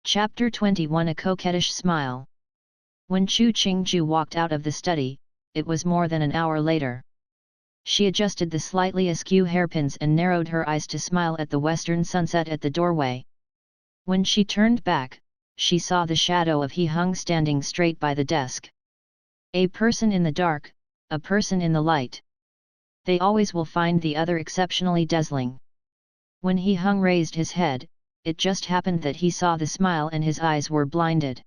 Chapter 21 A Coquettish Smile. When Qingju walked out of the study, it was more than an hour later. She adjusted the slightly askew hairpins and narrowed her eyes to smile at the western sunset at the doorway. When she turned back, she saw the shadow of He Hung standing straight by the desk. A person in the dark, a person in the light. They always will find the other exceptionally dazzling. When He Hung raised his head, it just happened that he saw the smile and his eyes were blinded.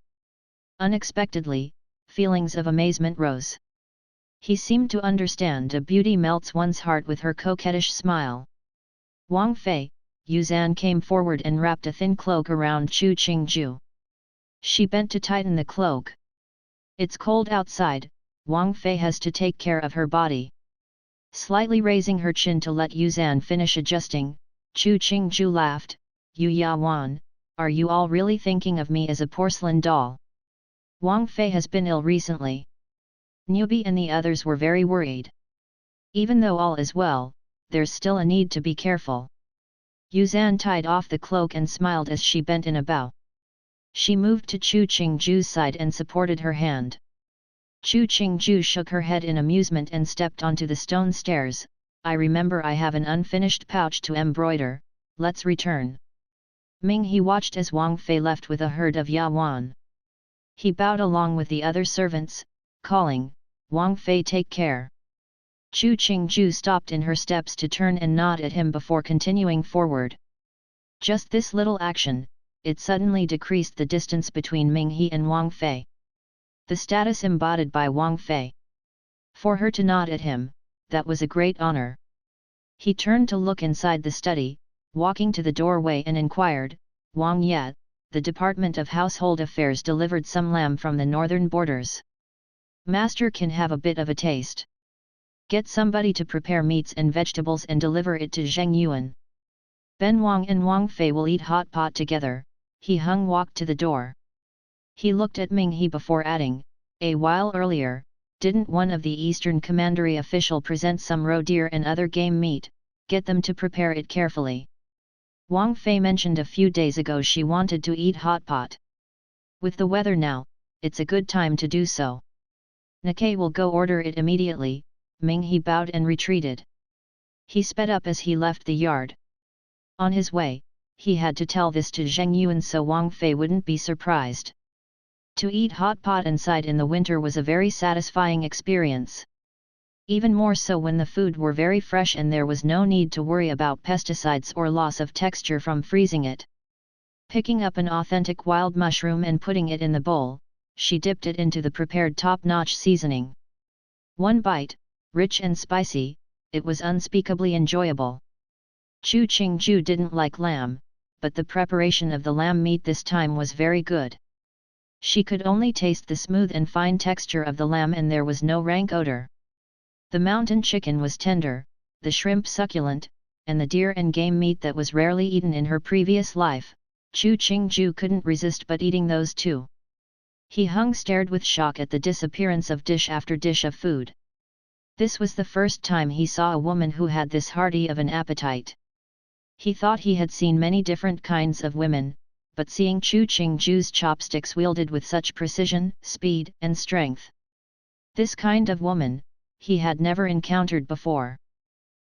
Unexpectedly, feelings of amazement rose. He seemed to understand a beauty melts one's heart with her coquettish smile. Wang Fei, Yuzan came forward and wrapped a thin cloak around Qingju. She bent to tighten the cloak. It's cold outside, Wang Fei has to take care of her body. Slightly raising her chin to let Yuzan finish adjusting, Qingju laughed. Yu Yawan, are you all really thinking of me as a porcelain doll? Wang Fei has been ill recently. Newbie and the others were very worried. Even though all is well, there's still a need to be careful. Yuzan tied off the cloak and smiled as she bent in a bow. She moved to Qingju's side and supported her hand. Qingju shook her head in amusement and stepped onto the stone stairs. I remember I have an unfinished pouch to embroider, let's return. Ming He watched as Wang Fei left with a herd of Yawan. He bowed along with the other servants, calling, Wang Fei take care. Qingju stopped in her steps to turn and nod at him before continuing forward. Just this little action, it suddenly decreased the distance between Ming He and Wang Fei. The status embodied by Wang Fei. For her to nod at him, that was a great honor. He turned to look inside the study, walking to the doorway and inquired, Wang Yat, the Department of Household Affairs delivered some lamb from the northern borders. Master can have a bit of a taste. Get somebody to prepare meats and vegetables and deliver it to Zheng Yuan. Ben Wang and Wang Fei will eat hot pot together. He Hung walked to the door. He looked at Ming He before adding, a while earlier, didn't one of the Eastern Commandery official present some roe deer and other game meat? Get them to prepare it carefully. Wang Fei mentioned a few days ago she wanted to eat hot pot. With the weather now, it's a good time to do so. Nikkei will go order it immediately. Ming He bowed and retreated. He sped up as he left the yard. On his way, he had to tell this to Zheng Yuan so Wang Fei wouldn't be surprised. To eat hot pot inside in the winter was a very satisfying experience. Even more so when the food were very fresh and there was no need to worry about pesticides or loss of texture from freezing it. Picking up an authentic wild mushroom and putting it in the bowl, she dipped it into the prepared top-notch seasoning. One bite, rich and spicy, it was unspeakably enjoyable. Qingju didn't like lamb, but the preparation of the lamb meat this time was very good. She could only taste the smooth and fine texture of the lamb and there was no rank odor. The mountain chicken was tender, the shrimp succulent, and the deer and game meat that was rarely eaten in her previous life. Qingju couldn't resist but eating those too. He Hung stared with shock at the disappearance of dish after dish of food. This was the first time he saw a woman who had this hearty of an appetite. He thought he had seen many different kinds of women, but seeing Qingju's chopsticks wielded with such precision, speed, and strength. This kind of woman, he had never encountered before.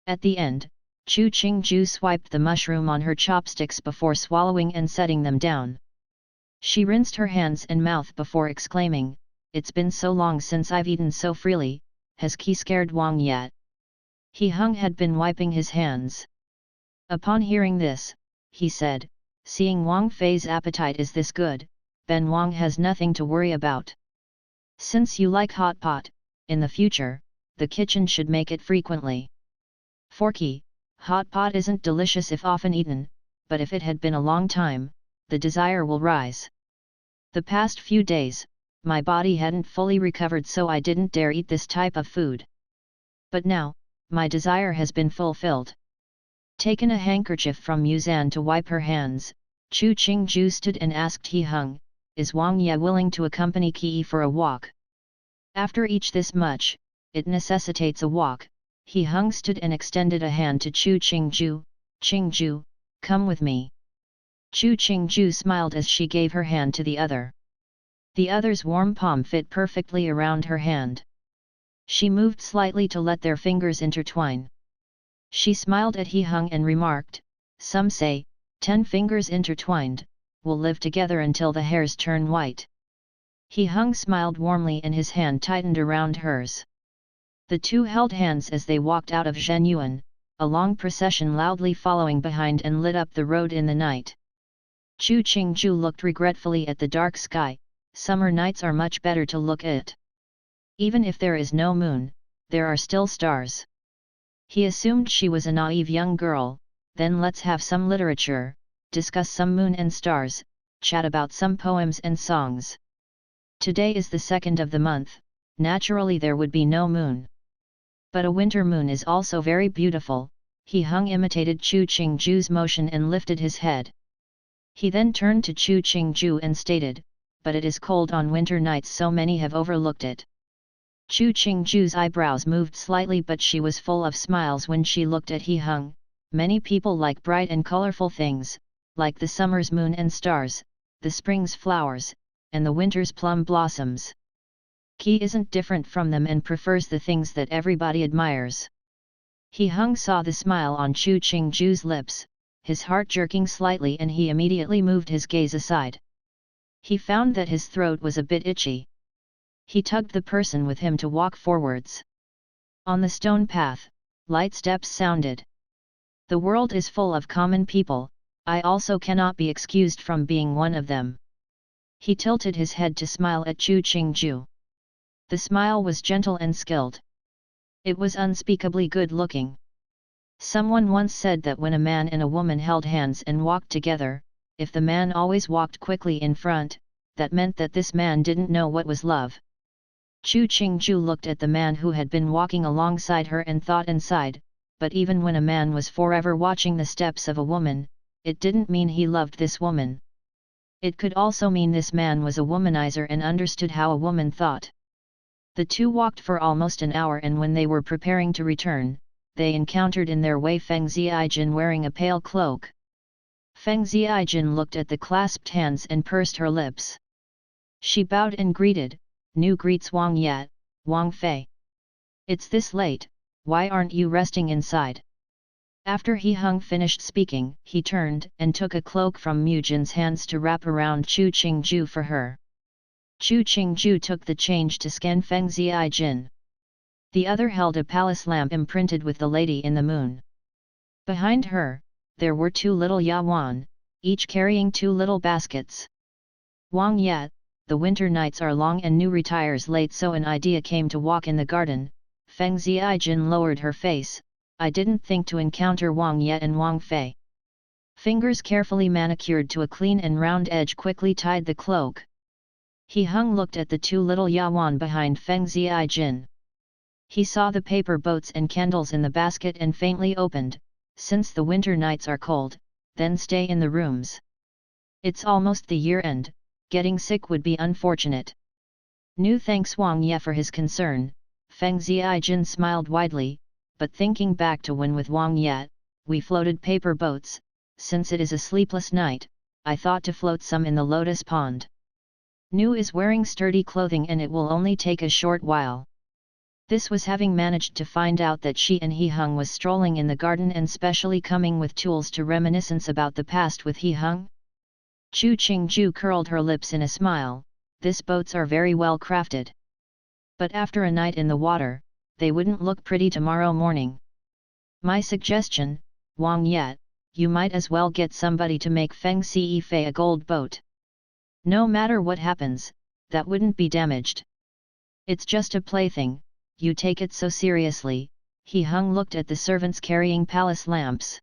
At the end, Qingju swiped the mushroom on her chopsticks before swallowing and setting them down. She rinsed her hands and mouth before exclaiming, it's been so long since I've eaten so freely, has Qi scared Wang yet? He Hung had been wiping his hands. Upon hearing this, he said, seeing Wang Fei's appetite is this good, Ben Wang has nothing to worry about. Since you like hot pot, in the future, the kitchen should make it frequently. Forky, hot pot isn't delicious if often eaten, but if it had been a long time, the desire will rise. The past few days, my body hadn't fully recovered so I didn't dare eat this type of food. But now, my desire has been fulfilled. Taken a handkerchief from Yuzan to wipe her hands, Qingju stood and asked He Hung, is Wang Ye willing to accompany Qi for a walk? After each this much, it necessitates a walk. He Hung stood and extended a hand to Qingju. Qingju, come with me. Chu Qingju smiled as she gave her hand to the other. The other's warm palm fit perfectly around her hand. She moved slightly to let their fingers intertwine. She smiled at He Hung and remarked, "Some say, 10 fingers intertwined, will live together until the hairs turn white." He Hung smiled warmly and his hand tightened around hers. The two held hands as they walked out of Zhenyuan, a long procession loudly following behind and lit up the road in the night. Chu Qingju looked regretfully at the dark sky. Summer nights are much better to look at. Even if there is no moon, there are still stars. He assumed she was a naive young girl. Then let's have some literature, discuss some moon and stars, chat about some poems and songs. Today is the 2nd of the month, naturally there would be no moon. But a winter moon is also very beautiful. He Hung imitated Chu Qingju's motion and lifted his head. He then turned to Chu Qingju and stated, "But it is cold on winter nights, so many have overlooked it." Chu Qingju's eyebrows moved slightly, but she was full of smiles when she looked at He Hung. Many people like bright and colorful things, like the summer's moon and stars, the spring's flowers, and the winter's plum blossoms. Qi isn't different from them and prefers the things that everybody admires. He Hung saw the smile on Chu Qingju's lips, his heart jerking slightly, and he immediately moved his gaze aside. He found that his throat was a bit itchy. He tugged the person with him to walk forwards. On the stone path, light steps sounded. The world is full of common people, I also cannot be excused from being one of them. He tilted his head to smile at Chu Qingju. The smile was gentle and skilled. It was unspeakably good-looking. Someone once said that when a man and a woman held hands and walked together, if the man always walked quickly in front, that meant that this man didn't know what was love. Chu Qingju looked at the man who had been walking alongside her and thought and sighed, but even when a man was forever watching the steps of a woman, it didn't mean he loved this woman. It could also mean this man was a womanizer and understood how a woman thought. The two walked for almost an hour, and when they were preparing to return, they encountered in their way Feng Ziijin wearing a pale cloak. Feng Ziijin looked at the clasped hands and pursed her lips. She bowed and greeted, "Nu greets Wang yet, Wang Fei. It's this late, why aren't you resting inside?" After He Hung finished speaking, he turned and took a cloak from Mujin's hands to wrap around Chu Qingju for her. Chu Qingju took the change to scan Feng Ziijin. The other held a palace lamp imprinted with the Lady in the Moon. Behind her, there were 2 little Yawan, each carrying 2 little baskets. "Wang Yat, the winter nights are long and Nu retires late, so an idea came to walk in the garden." Feng Ziijin lowered her face, "I didn't think to encounter Wang Yat and Wang Fei." Fingers carefully manicured to a clean and round edge quickly tied the cloak. He Hung looked at the 2 little Yawan behind Feng Ziijin. He saw the paper boats and candles in the basket and faintly opened, "Since the winter nights are cold, then stay in the rooms. It's almost the year end, getting sick would be unfortunate." Nu thanks Wang Ye for his concern. Feng Ziijin smiled widely, but thinking back to when with Wang Ye, we floated paper boats, since it is a sleepless night, I thought to float some in the lotus pond. Nu is wearing sturdy clothing and it will only take a short while. This was having managed to find out that she and He Hung was strolling in the garden and specially coming with tools to reminiscence about the past with He Hung. Chu Qingju curled her lips in a smile, "These boats are very well crafted. But after a night in the water, they wouldn't look pretty tomorrow morning. My suggestion, Wang Yat, you might as well get somebody to make Feng Fei a gold boat. No matter what happens, that wouldn't be damaged. It's just a plaything, you take it so seriously." He Hung looked at the servants carrying palace lamps.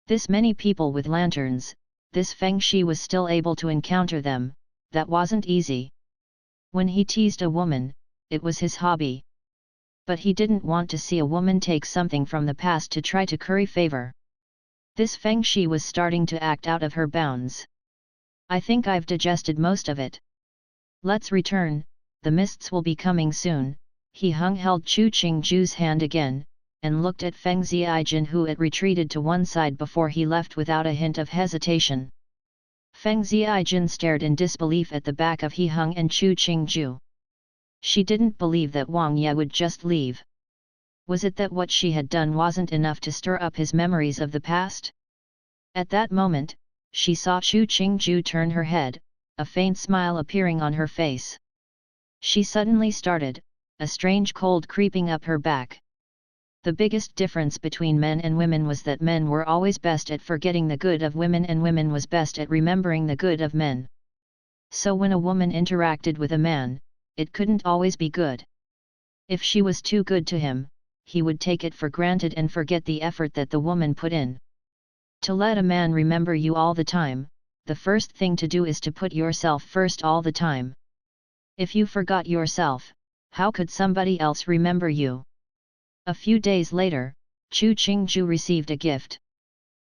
This many people with lanterns, this Feng Shi was still able to encounter them, that wasn't easy. When he teased a woman, it was his hobby. But he didn't want to see a woman take something from the past to try to curry favor. This Feng Shi was starting to act out of her bounds. "I think I've digested most of it. Let's return, the mists will be coming soon." He Hung held Chu Qingju's hand again, and looked at Feng Ziijin, who had retreated to one side before he left without a hint of hesitation. Feng Ziijin stared in disbelief at the back of He Hung and Chu Qingju. She didn't believe that Wang Ye would just leave. Was it that what she had done wasn't enough to stir up his memories of the past? At that moment, she saw Chu Qingju turn her head, a faint smile appearing on her face. She suddenly started, a strange cold creeping up her back. The biggest difference between men and women was that men were always best at forgetting the good of women and women was best at remembering the good of men. So when a woman interacted with a man, it couldn't always be good. If she was too good to him, he would take it for granted and forget the effort that the woman put in. To let a man remember you all the time, the first thing to do is to put yourself first all the time. If you forgot yourself, how could somebody else remember you? A few days later, Chu Qingju received a gift.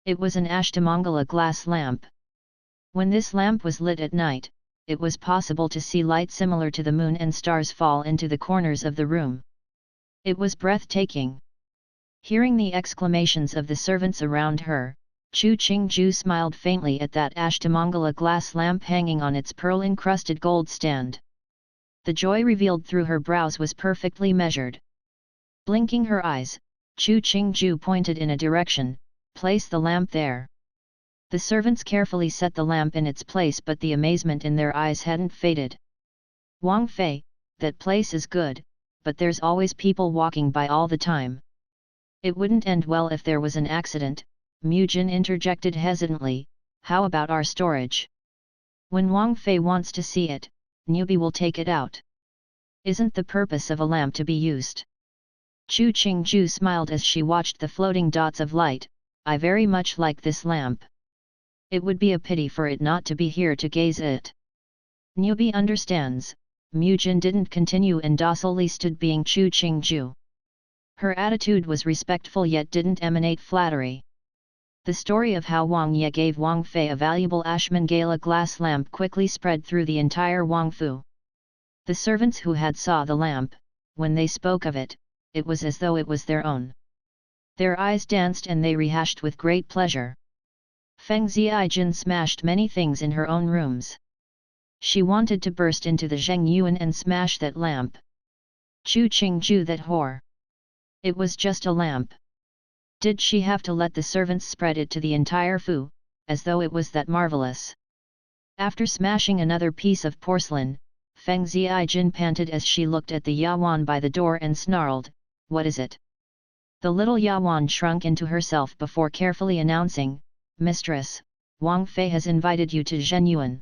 It was an Ashtamangala glass lamp. When this lamp was lit at night, it was possible to see light similar to the moon and stars fall into the corners of the room. It was breathtaking. Hearing the exclamations of the servants around her, Chu Qingju smiled faintly at that Ashtamangala glass lamp hanging on its pearl-encrusted gold stand. The joy revealed through her brows was perfectly measured. Blinking her eyes, Chu Qingju pointed in a direction, "Place the lamp there." The servants carefully set the lamp in its place, but the amazement in their eyes hadn't faded. "Wang Fei, that place is good, but there's always people walking by all the time. It wouldn't end well if there was an accident," Mujin interjected hesitantly. "How about our storage? When Wang Fei wants to see it, Newbie will take it out. Isn't the purpose of a lamp to be used?" Chu Qingju smiled as she watched the floating dots of light. "I very much like this lamp. It would be a pity for it not to be here to gaze at it." "Newbie understands," Mujin didn't continue and docilely stood being Chu Qingju. Her attitude was respectful yet didn't emanate flattery. The story of how Wang Ye gave Wang Fei a valuable Ashmangala glass lamp quickly spread through the entire Wangfu. The servants who had saw the lamp, when they spoke of it, it was as though it was their own. Their eyes danced and they rehashed with great pleasure. Feng Ziijin smashed many things in her own rooms. She wanted to burst into the Zheng Yuan and smash that lamp. Chu Qingju, that whore! It was just a lamp. Did she have to let the servants spread it to the entire fu, as though it was that marvelous? After smashing another piece of porcelain, Feng Ziijin panted as she looked at the Yawan by the door and snarled, "What is it?" The little Yawan shrunk into herself before carefully announcing, "Mistress, Wang Fei has invited you to Zhenyuan."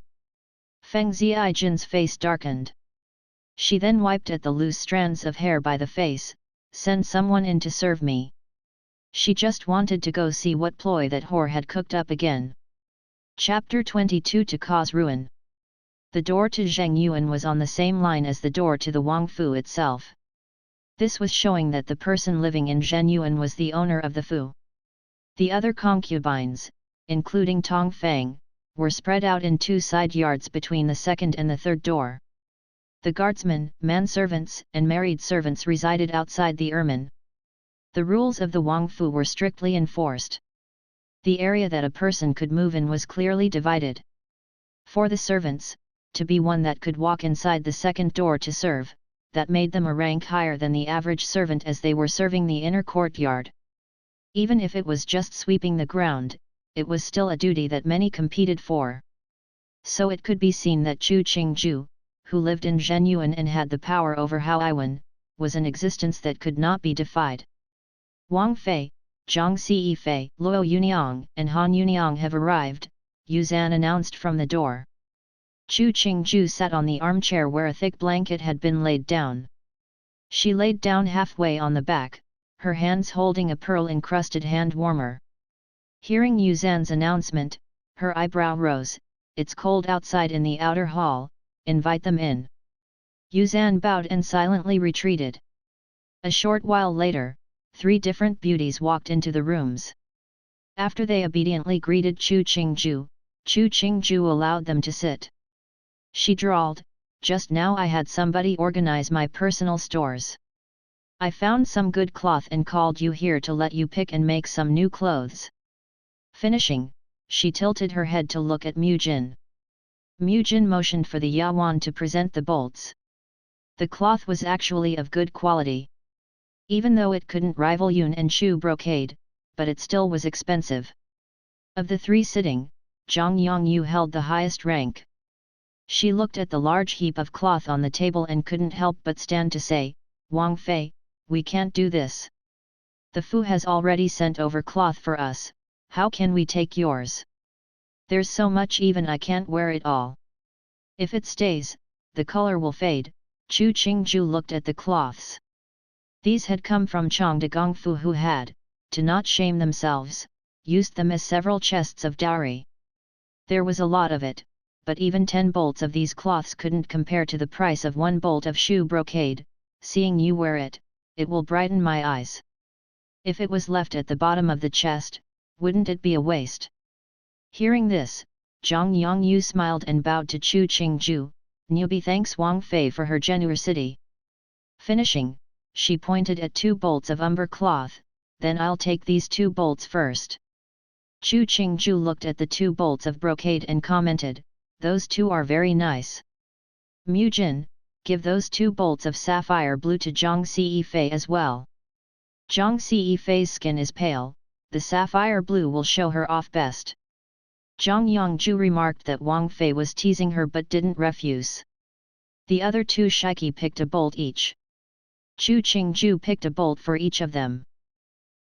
Feng Ziijin's face darkened. She then wiped at the loose strands of hair by the face. "Send someone in to serve me." She just wanted to go see what ploy that whore had cooked up again. Chapter 22. To cause ruin. The door to Zhengyuan was on the same line as the door to the Wangfu itself. This was showing that the person living in Zhenyuan was the owner of the fu. The other concubines, including Tong Feng, were spread out in two side yards between the second and the third door. The guardsmen, manservants, and married servants resided outside the ermine. The rules of the Wangfu were strictly enforced. The area that a person could move in was clearly divided. For the servants, to be one that could walk inside the second door to serve, that made them a rank higher than the average servant as they were serving the inner courtyard. Even if it was just sweeping the ground, it was still a duty that many competed for. So it could be seen that Chu Qingju, who lived in Zhenyuan and had the power over Haoiwan, was an existence that could not be defied. "Wang Fei, Zhang Sifei, Luo Yuniang, and Han Yuniang have arrived," Yuzan announced from the door. Chu Qingju sat on the armchair where a thick blanket had been laid down. She laid down halfway on the back, her hands holding a pearl-encrusted hand warmer. Hearing Yuzan's announcement, her eyebrow rose. "It's cold outside in the outer hall, invite them in." Yuzan bowed and silently retreated. A short while later, 3 different beauties walked into the rooms. After they obediently greeted Chu Qingju allowed them to sit. She drawled, "Just now I had somebody organize my personal stores. I found some good cloth and called you here to let you pick and make some new clothes." Finishing, she tilted her head to look at Mu Jin. Mu Jin motioned for the Yawan to present the bolts. The cloth was actually of good quality. Even though it couldn't rival Yun and Chu brocade, but it still was expensive. Of the three sitting, Zhang Yongyu held the highest rank. She looked at the large heap of cloth on the table and couldn't help but stand to say, "Wang Fei, we can't do this. The Fu has already sent over cloth for us, how can we take yours? There's so much even I can't wear it all. If it stays, the color will fade." Chu Qingju looked at the cloths. These had come from Chang de Gongfu, who had, to not shame themselves, used them as several chests of dowry. There was a lot of it, but even 10 bolts of these cloths couldn't compare to the price of 1 bolt of shoe brocade. "Seeing you wear it, it will brighten my eyes. If it was left at the bottom of the chest, wouldn't it be a waste?" Hearing this, Zhang Yongyu smiled and bowed to Chu Qingju. "Newbie thanks Wang Fei for her generosity." Finishing, she pointed at 2 bolts of umber cloth. "Then I'll take these 2 bolts first." Chu Qingju looked at the 2 bolts of brocade and commented, "Those 2 are very nice. Mu Jin, give those 2 bolts of sapphire blue to Zhang Cifei as well. Zhang Cifei's skin is pale, the sapphire blue will show her off best." Zhang Yongju remarked that Wang Fei was teasing her but didn't refuse. The other 2 shiki picked a bolt each. Chu Qingju picked a bolt for each of them.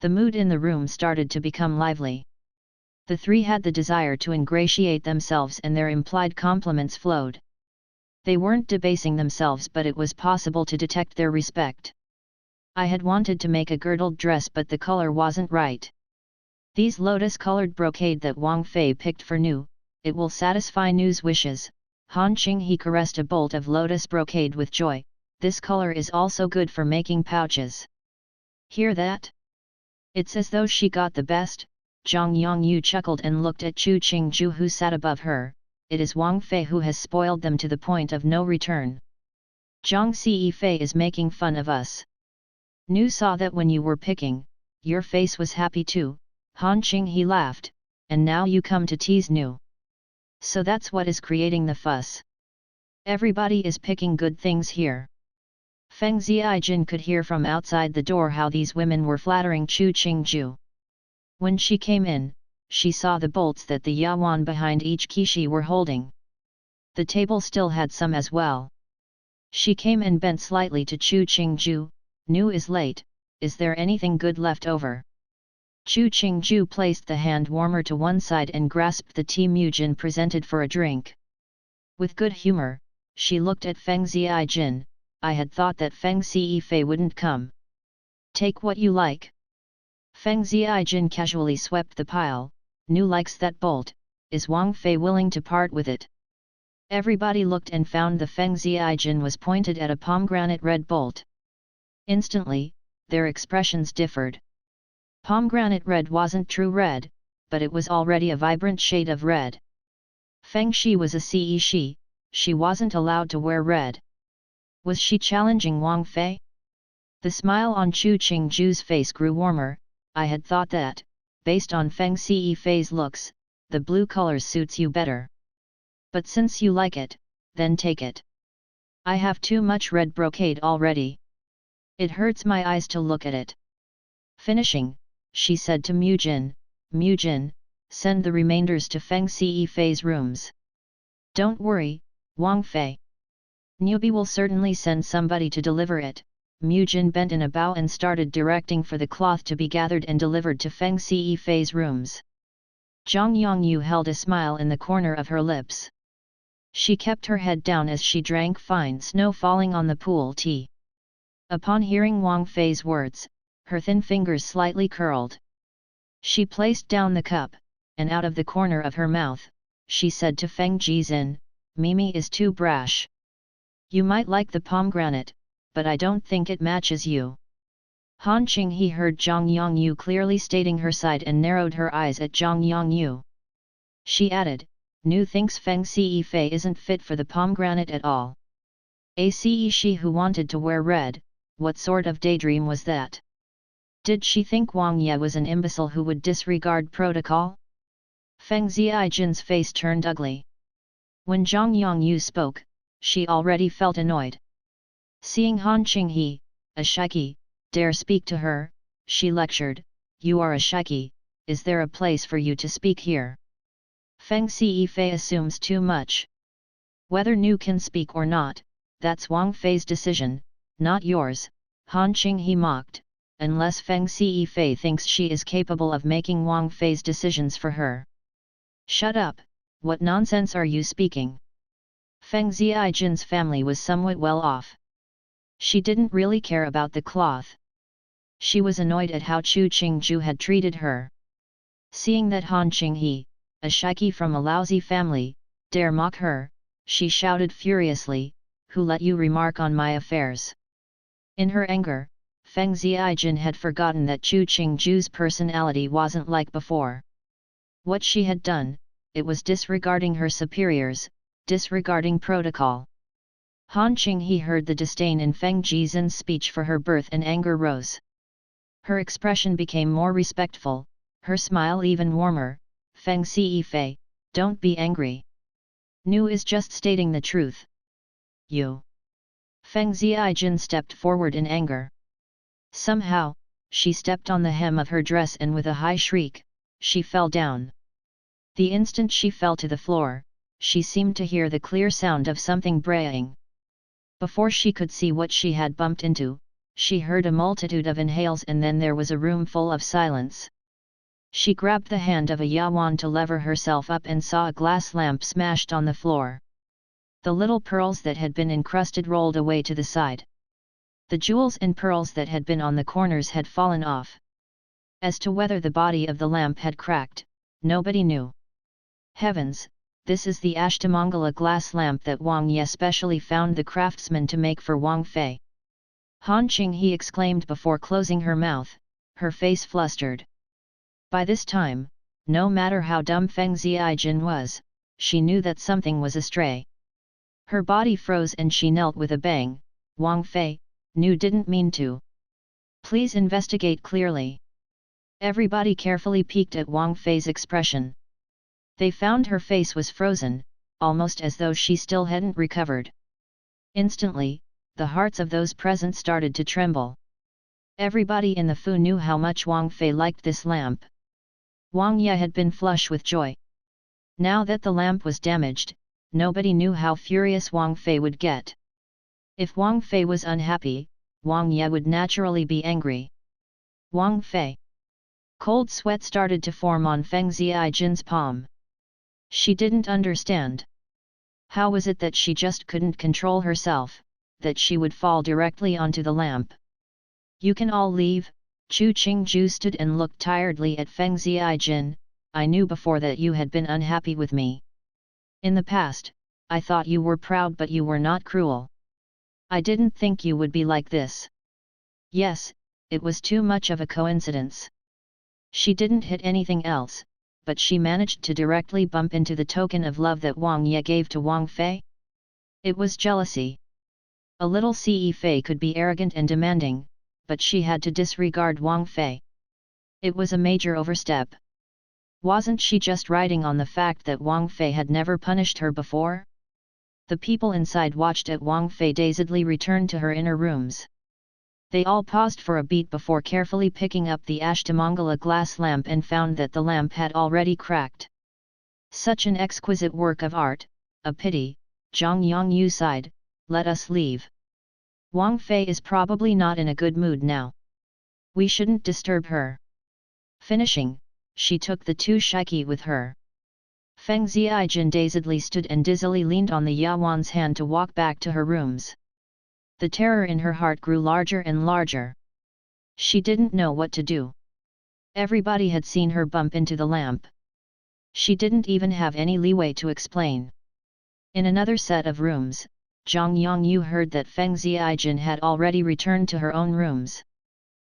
The mood in the room started to become lively. The 3 had the desire to ingratiate themselves and their implied compliments flowed. They weren't debasing themselves, but it was possible to detect their respect. "I had wanted to make a girdled dress but the color wasn't right. These lotus-colored brocade that Wang Fei picked for Nu, it will satisfy Nu's wishes." Han Qinghe caressed a bolt of lotus brocade with joy. "This color is also good for making pouches." "Hear that? It's as though she got the best." Zhang Yongyu chuckled and looked at Chu Qingju, who sat above her. "It is Wang Fei who has spoiled them to the point of no return. Zhang Cifei is making fun of us. Nu saw that when you were picking, your face was happy too." Han Qinghe laughed, "And now you come to tease Nu. So that's what is creating the fuss. Everybody is picking good things here." Feng Ziijin could hear from outside the door how these women were flattering Chu Qingju. When she came in, she saw the bolts that the Yawan behind each kishi were holding. The table still had some as well. She came and bent slightly to Chu Qingju. "Nu is late, is there anything good left over?" Chu Qingju placed the hand warmer to one side and grasped the tea Mu Jin presented for a drink. With good humor, she looked at Feng Ziijin. "I had thought that Feng Cifei wouldn't come. Take what you like." Feng Ziijin casually swept the pile. "Nu likes that bolt, is Wang Fei willing to part with it?" Everybody looked and found the Feng Ziijin was pointed at a pomegranate red bolt. Instantly, their expressions differed. Pomegranate red wasn't true red, but it was already a vibrant shade of red. Feng Shi was a Ce, she wasn't allowed to wear red. Was she challenging Wang Fei? The smile on Chu Qingju's face grew warmer. "I had thought that, based on Feng Cifei's looks, the blue color suits you better. But since you like it, then take it. I have too much red brocade already. It hurts my eyes to look at it." Finishing, she said to Mu Jin, "Mu Jin, send the remainders to Feng Cifei's rooms. Don't worry, Wang Fei. Newbie will certainly send somebody to deliver it." Mu Jin bent in a bow and started directing for the cloth to be gathered and delivered to Feng Cifei's rooms. Zhang Yongyu held a smile in the corner of her lips. She kept her head down as she drank fine snow falling on the pool tea. Upon hearing Wang Fei's words, her thin fingers slightly curled. She placed down the cup, and out of the corner of her mouth, she said to Feng Jizin, "Mimi is too brash. You might like the pomegranate, but I don't think it matches you." Han Qinghe heard Zhang Yongyu clearly stating her side and narrowed her eyes at Zhang Yongyu. She added, "Nu thinks Feng Cifei isn't fit for the pomegranate at all. A she who wanted to wear red, what sort of daydream was that? Did she think Wang Ye was an imbecile who would disregard protocol?" Feng Ziaijin's face turned ugly. When Zhang Yongyu spoke, she already felt annoyed. Seeing Han Qinghe, a shaiki, dare speak to her, she lectured, "You are a shaiki, is there a place for you to speak here?" Feng Zifei assumes too much. Whether Nu can speak or not, that's Wang Fei's decision, not yours, Han Qinghe mocked, unless Feng Zifei thinks she is capable of making Wang Fei's decisions for her. Shut up, what nonsense are you speaking? Feng Ziaijin's family was somewhat well off. She didn't really care about the cloth. She was annoyed at how Chu Qingju had treated her. Seeing that Han Qinghe, a shaiki from a lousy family, dare mock her, she shouted furiously, "Who let you remark on my affairs?" In her anger, Feng Ziaijin had forgotten that Chu Qingju's personality wasn't like before. What she had done, it was disregarding her superiors, disregarding protocol. Han Qinghe heard the disdain in Feng Jizin's speech for her birth and anger rose. Her expression became more respectful, her smile even warmer. "Feng Zifei, don't be angry. Nu is just stating the truth." "You." Feng Ziaijin stepped forward in anger. Somehow, she stepped on the hem of her dress and with a high shriek, she fell down. The instant she fell to the floor, she seemed to hear the clear sound of something braying. Before she could see what she had bumped into, she heard a multitude of inhales and then there was a room full of silence. She grabbed the hand of a yawan to lever herself up and saw a glass lamp smashed on the floor. The little pearls that had been encrusted rolled away to the side. The jewels and pearls that had been on the corners had fallen off. As to whether the body of the lamp had cracked, nobody knew. Heavens, this is the Ashtamangala glass lamp that Wang Ye specially found the craftsman to make for Wang Fei. Han Qinghe exclaimed before closing her mouth, her face flustered. By this time, no matter how dumb Feng Ziaijin was, she knew that something was astray. Her body froze and she knelt with a bang. "Wang Fei, Nu didn't mean to. Please investigate clearly." Everybody carefully peeked at Wang Fei's expression. They found her face was frozen, almost as though she still hadn't recovered. Instantly, the hearts of those present started to tremble. Everybody in the Fu knew how much Wang Fei liked this lamp. Wang Ye had been flush with joy. Now that the lamp was damaged, nobody knew how furious Wang Fei would get. If Wang Fei was unhappy, Wang Ye would naturally be angry. Wang Fei. Cold sweat started to form on Feng Ziaijin's palm. She didn't understand. How was it that she just couldn't control herself, that she would fall directly onto the lamp? "You can all leave." Chu Qingju stood and looked tiredly at Feng Ziaijin. "I knew before that you had been unhappy with me. In the past, I thought you were proud but you were not cruel. I didn't think you would be like this." Yes, it was too much of a coincidence. She didn't hit anything else, but she managed to directly bump into the token of love that Wang Ye gave to Wang Fei. It was jealousy. A little Fei could be arrogant and demanding, but she had to disregard Wang Fei. It was a major overstep. Wasn't she just riding on the fact that Wang Fei had never punished her before? The people inside watched as Wang Fei dazedly returned to her inner rooms. They all paused for a beat before carefully picking up the Ashtamangala glass lamp and found that the lamp had already cracked. Such an exquisite work of art, a pity. Zhang Yongyu sighed, "Let us leave. Wang Fei is probably not in a good mood now. We shouldn't disturb her." Finishing, she took the two shaiki with her. Feng Ziaijin dazedly stood and dizzily leaned on the yawan's hand to walk back to her rooms. The terror in her heart grew larger and larger. She didn't know what to do. Everybody had seen her bump into the lamp. She didn't even have any leeway to explain. In another set of rooms, Zhang Yongyu heard that Feng Ziaijin had already returned to her own rooms.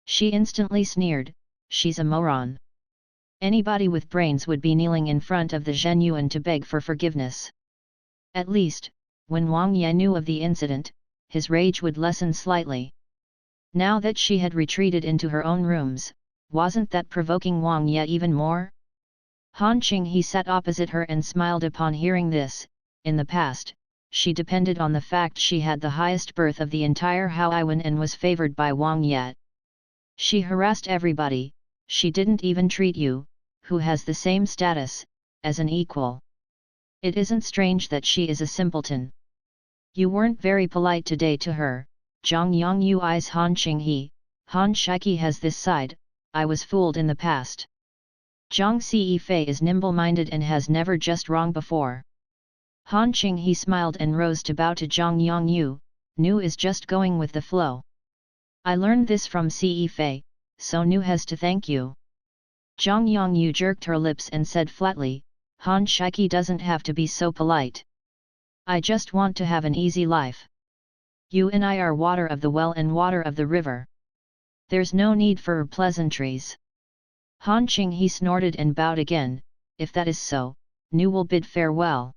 She instantly sneered, "She's a moron. Anybody with brains would be kneeling in front of the Zhenyuan to beg for forgiveness." At least, when Wang Ye knew of the incident, his rage would lessen slightly. Now that she had retreated into her own rooms, wasn't that provoking Wang Ye even more? Han Qinghe sat opposite her and smiled upon hearing this. In the past, she depended on the fact she had the highest birth of the entire Haoiwan and was favored by Wang Ye. She harassed everybody. She didn't even treat you, who has the same status, as an equal. It isn't strange that she is a simpleton. You weren't very polite today to her, Zhang Yongyu eyes Han Qinghe. Han Shiki has this side, I was fooled in the past. Zhang Zifei is nimble-minded and has never just wrong before. Han Qinghe smiled and rose to bow to Zhang Yongyu, Nu is just going with the flow. I learned this from Zifei, so Nu has to thank you. Zhang Yongyu jerked her lips and said flatly, Han Shiki doesn't have to be so polite. I just want to have an easy life. You and I are water of the well and water of the river. There's no need for pleasantries. Han Qinghe snorted and bowed again. If that is so, Nu will bid farewell.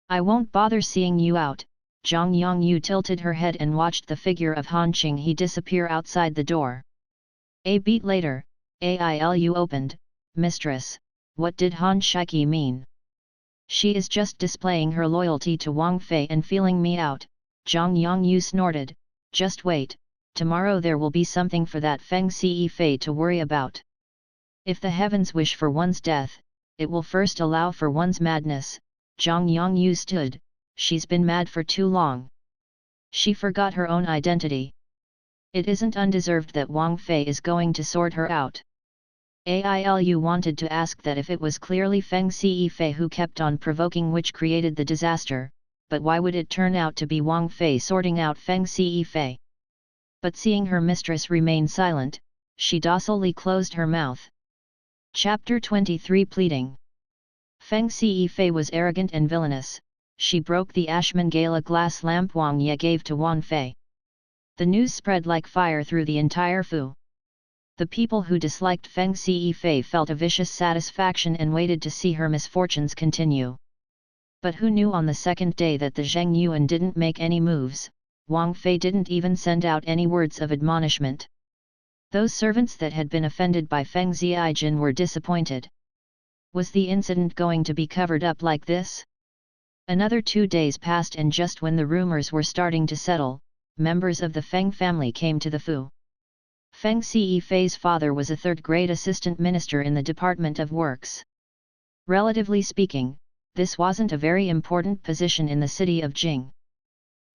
I won't bother seeing you out. Zhang Yongyu tilted her head and watched the figure of Han Qinghe disappear outside the door. A beat later, Ailu opened. Mistress, what did Han Shiki mean? She is just displaying her loyalty to Wang Fei and feeling me out. Zhang Yongyu snorted. Just wait, tomorrow there will be something for that Feng Zifei to worry about. If the heavens wish for one's death, it will first allow for one's madness. Zhang Yongyu stood. She's been mad for too long. She forgot her own identity. It isn't undeserved that Wang Fei is going to sort her out. Ailu wanted to ask that if it was clearly Feng Zifei who kept on provoking which created the disaster, but why would it turn out to be Wang Fei sorting out Feng Zifei? But seeing her mistress remain silent, she docilely closed her mouth. Chapter 23 Pleading. Feng Zifei was arrogant and villainous. She broke the Ashmangala glass lamp Wang Ye gave to Wang Fei. The news spread like fire through the entire Fu. The people who disliked Feng Zifei felt a vicious satisfaction and waited to see her misfortunes continue. But who knew on the second day that the Zheng Yuan didn't make any moves? Wang Fei didn't even send out any words of admonishment. Those servants that had been offended by Feng Ziijin were disappointed. Was the incident going to be covered up like this? Another 2 days passed, and just when the rumors were starting to settle, members of the Feng family came to the Fu. Feng Zifei's father was a third-grade assistant minister in the Department of Works. Relatively speaking, this wasn't a very important position in the city of Jing.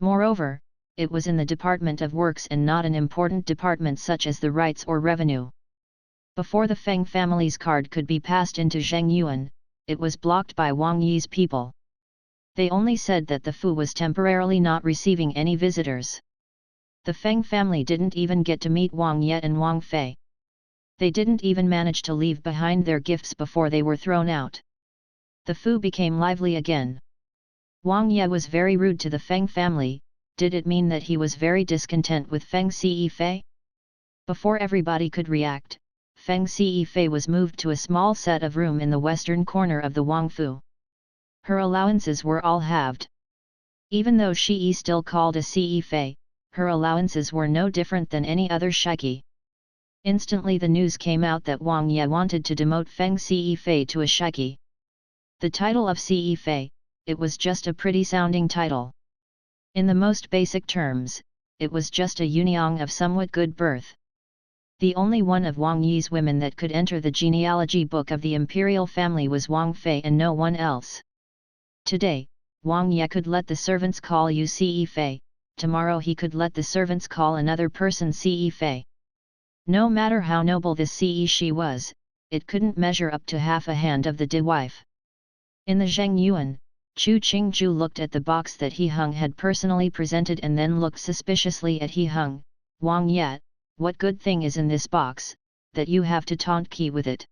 Moreover, it was in the Department of Works and not an important department such as the rights or revenue. Before the Feng family's card could be passed into Zheng Yuan, it was blocked by Wang Yi's people. They only said that the Fu was temporarily not receiving any visitors. The Feng family didn't even get to meet Wang Ye and Wang Fei. They didn't even manage to leave behind their gifts before they were thrown out. The Fu became lively again. Wang Ye was very rude to the Feng family. Did it mean that he was very discontent with Feng Zifei? Before everybody could react, Feng Zifei was moved to a small set of room in the western corner of the Wang Fu. Her allowances were all halved. Even though she still called a Zifei, her allowances were no different than any other shiki. Instantly the news came out that Wang Ye wanted to demote Feng Zifei to a shiki. The title of Zifei, it was just a pretty-sounding title. In the most basic terms, it was just a Uniang of somewhat good birth. The only one of Wang Yi's women that could enter the genealogy book of the imperial family was Wang Fei and no one else. Today, Wang Ye could let the servants call you Zifei. Tomorrow he could let the servants call another person Zifei. No matter how noble this she was, it couldn't measure up to half a hand of the de wife. In the Zheng Yuan, Chu Qingju looked at the box that He Hung had personally presented and then looked suspiciously at He Hung. Wang Ye, what good thing is in this box, that you have to taunt Qi with it?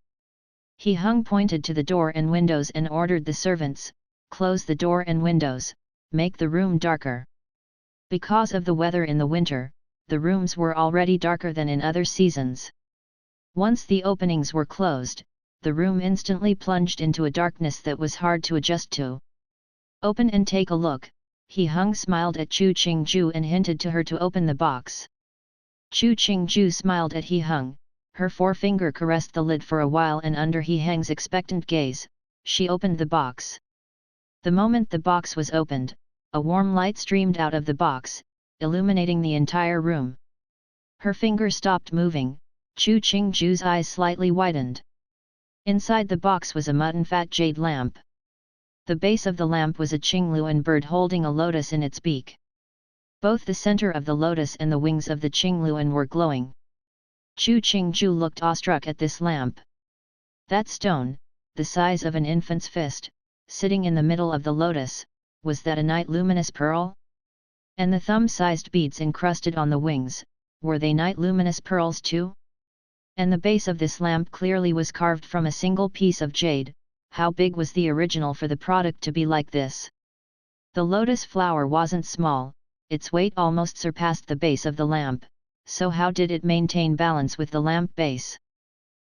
He Hung pointed to the door and windows and ordered the servants, close the door and windows, make the room darker. Because of the weather in the winter, the rooms were already darker than in other seasons. Once the openings were closed, the room instantly plunged into a darkness that was hard to adjust to. Open and take a look. He Hung smiled at Chu Qingju and hinted to her to open the box. Chu Qingju smiled at He Hung. Her forefinger caressed the lid for a while, and under He Heng's expectant gaze, she opened the box. The moment the box was opened, a warm light streamed out of the box, illuminating the entire room. Her finger stopped moving, Chu Qingju's eyes slightly widened. Inside the box was a mutton fat jade lamp. The base of the lamp was a Qingluan bird holding a lotus in its beak. Both the center of the lotus and the wings of the Qingluan were glowing. Chu Qingju looked awestruck at this lamp. That stone, the size of an infant's fist, sitting in the middle of the lotus, was that a night luminous pearl? And the thumb-sized beads encrusted on the wings, were they night luminous pearls too? And the base of this lamp clearly was carved from a single piece of jade. How big was the original for the product to be like this? The lotus flower wasn't small, its weight almost surpassed the base of the lamp, so how did it maintain balance with the lamp base?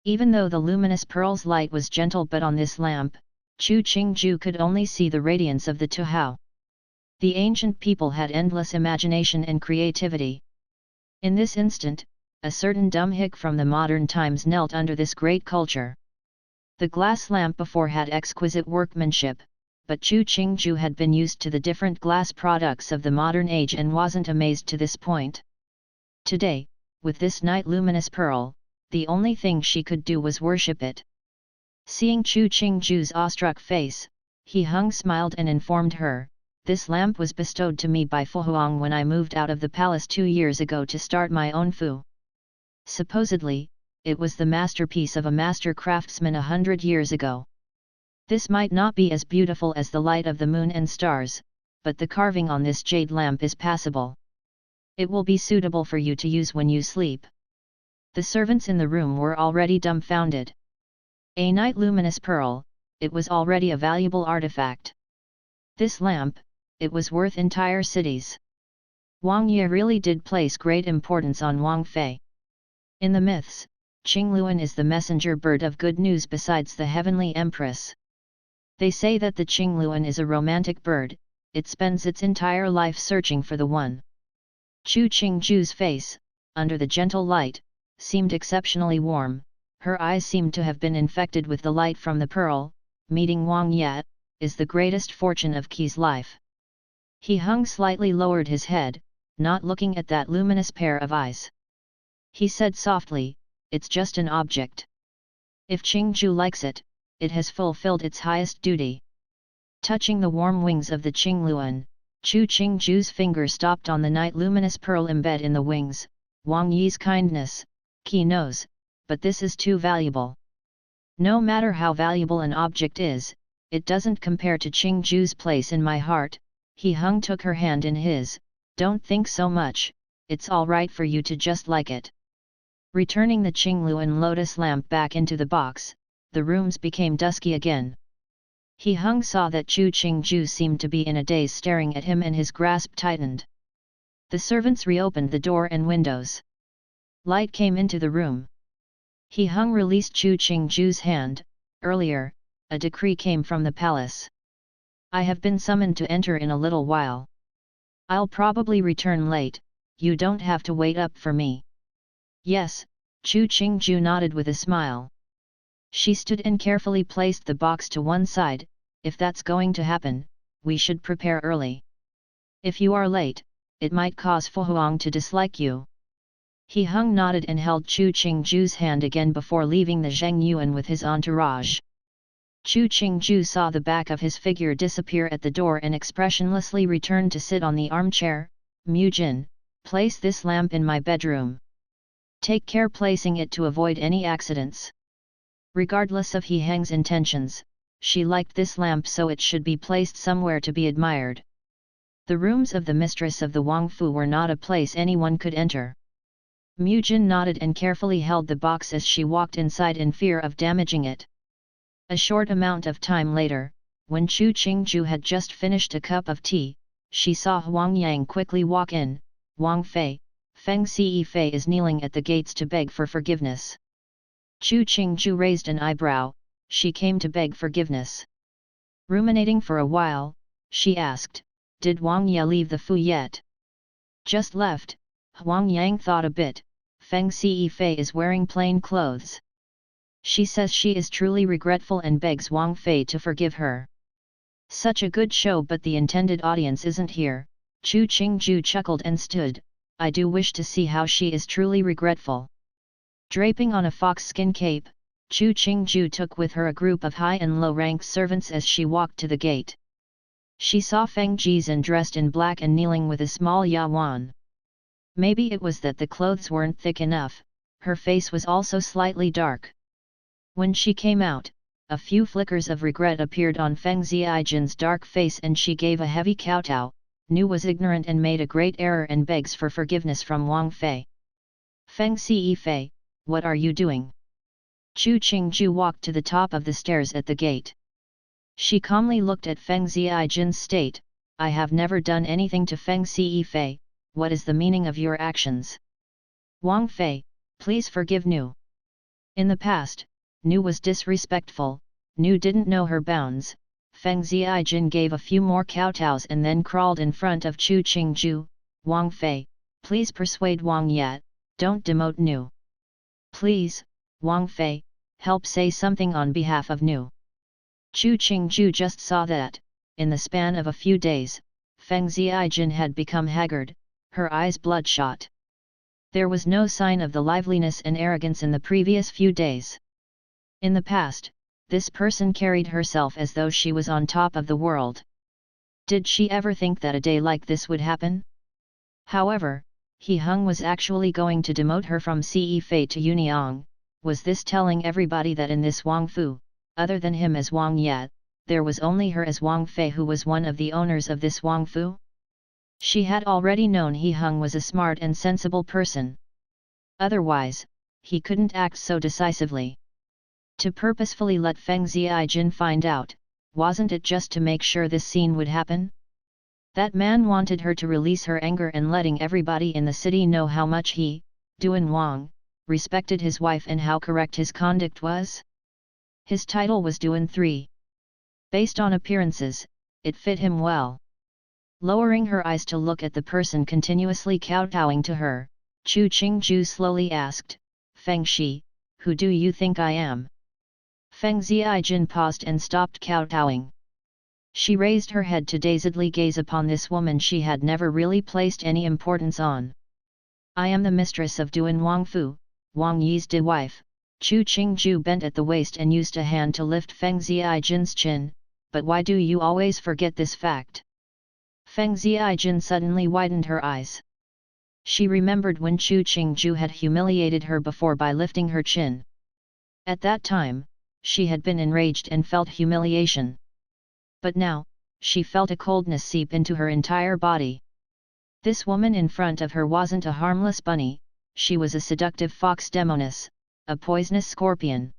Even though the luminous pearl's light was gentle, but on this lamp, Chu Qingju could only see the radiance of the Tuhao. The ancient people had endless imagination and creativity. In this instant, a certain dumb hick from the modern times knelt under this great culture. The glass lamp before had exquisite workmanship, but Chu Qingju had been used to the different glass products of the modern age and wasn't amazed to this point. Today, with this night luminous pearl, the only thing she could do was worship it. Seeing Chu Qingju's awestruck face, He Heng smiled and informed her, "This lamp was bestowed to me by Fu Huang when I moved out of the palace 2 years ago to start my own fu. Supposedly, it was the masterpiece of a master craftsman 100 years ago. This might not be as beautiful as the light of the moon and stars, but the carving on this jade lamp is passable. It will be suitable for you to use when you sleep." The servants in the room were already dumbfounded. A night luminous pearl, it was already a valuable artifact. This lamp, it was worth entire cities. Wang Ye really did place great importance on Wang Fei. In the myths, Qingluan is the messenger bird of good news besides the heavenly empress. They say that the Qingluan is a romantic bird, it spends its entire life searching for the one. Chu Qingju's face, under the gentle light, seemed exceptionally warm. Her eyes seemed to have been infected with the light from the pearl. Meeting Wang Ye is the greatest fortune of Qi's life. He Heng slightly lowered his head, not looking at that luminous pair of eyes. He said softly, "It's just an object. If Qingju likes it, it has fulfilled its highest duty." Touching the warm wings of the Qingluan, Chu Qingju's finger stopped on the night luminous pearl embedded in the wings. "Wang Yi's kindness, Qi knows, but this is too valuable. No matter how valuable an object is, it doesn't compare to Qingju's place in my heart." He Heng took her hand in his. "Don't think so much, it's all right for you to just like it." Returning the Qingluan lotus lamp back into the box, the rooms became dusky again. He Heng saw that Chu Qingju seemed to be in a daze, staring at him, and his grasp tightened. The servants reopened the door and windows. Light came into the room. He Heng released Chu Qingju's hand. "Earlier, a decree came from the palace. I have been summoned to enter in a little while. I'll probably return late, you don't have to wait up for me." "Yes," Chu Qingju nodded with a smile. She stood and carefully placed the box to one side. "If that's going to happen, we should prepare early. If you are late, it might cause Fu Huang to dislike you." He Heng nodded and held Chu Qingju's hand again before leaving the Zheng Yuan with his entourage. Chu Qingju saw the back of his figure disappear at the door and expressionlessly returned to sit on the armchair. "Mu Jin, place this lamp in my bedroom. Take care placing it to avoid any accidents." Regardless of He Heng's intentions, she liked this lamp, so it should be placed somewhere to be admired. The rooms of the mistress of the Wang Fu were not a place anyone could enter. Mu Jin nodded and carefully held the box as she walked inside in fear of damaging it. A short amount of time later, when Chu Qingju had just finished a cup of tea, she saw Huang Yang quickly walk in. "Wang Fei, Feng Ce Fei is kneeling at the gates to beg for forgiveness." Chu Qingju raised an eyebrow. She came to beg forgiveness. Ruminating for a while, she asked, "Did Wang Ye leave the Fu yet?" "Just left." Huang Yang thought a bit. Feng Zhifei is wearing plain clothes. She says she is truly regretful and begs Wang Fei to forgive her. Such a good show, but the intended audience isn't here. Chu Qingju chuckled and stood. I do wish to see how she is truly regretful. Draping on a fox-skin cape, Chu Qingju took with her a group of high and low-rank servants as she walked to the gate. She saw Feng Jizhen dressed in black and kneeling with a small yawan. Maybe it was that the clothes weren't thick enough, her face was also slightly dark. When she came out, a few flickers of regret appeared on Feng Zhijin's dark face and she gave a heavy kowtow, knew was ignorant and made a great error and begs for forgiveness from Wang Fei. Feng Zhifei, what are you doing? Chu Qingju walked to the top of the stairs at the gate. She calmly looked at Feng Zhijin's state. I have never done anything to Feng Zhifei, what is the meaning of your actions? Wang Fei, please forgive Nu. In the past, Nu was disrespectful, Nu didn't know her bounds. Feng Zhijin gave a few more kowtows and then crawled in front of Chu Qingju. Wang Fei, please persuade Wang Yat, don't demote Nu. Please, Wang Fei, help say something on behalf of Nu. Chu Qingju just saw that, in the span of a few days, Feng Zhijin had become haggard, her eyes bloodshot. There was no sign of the liveliness and arrogance in the previous few days. In the past, this person carried herself as though she was on top of the world. Did she ever think that a day like this would happen? However, He Hung was actually going to demote her from Zhifei to Yuniang. Was this telling everybody that in this Wang Fu, other than him as Wang Yat, there was only her as Wang Fei who was one of the owners of this Wang Fu? She had already known He Hung was a smart and sensible person. Otherwise, he couldn't act so decisively. To purposefully let Feng Zhijin find out, wasn't it just to make sure this scene would happen? That man wanted her to release her anger and letting everybody in the city know how much he, Duan Wang, respected his wife and how correct his conduct was? His title was Duan III. Based on appearances, it fit him well. Lowering her eyes to look at the person continuously kowtowing to her, Chu Qingju slowly asked, Feng Shi, who do you think I am? Feng Zhijin paused and stopped kowtowing. She raised her head to dazedly gaze upon this woman she had never really placed any importance on. I am the mistress of Duan Wang Fu, Wang Yi's de wife. Chu Qingju bent at the waist and used a hand to lift Feng Zhijin's chin, but why do you always forget this fact? Feng Zhijin suddenly widened her eyes. She remembered when Chu Qingju had humiliated her before by lifting her chin. At that time, she had been enraged and felt humiliation. But now, she felt a coldness seep into her entire body. This woman in front of her wasn't a harmless bunny, she was a seductive fox demoness, a poisonous scorpion.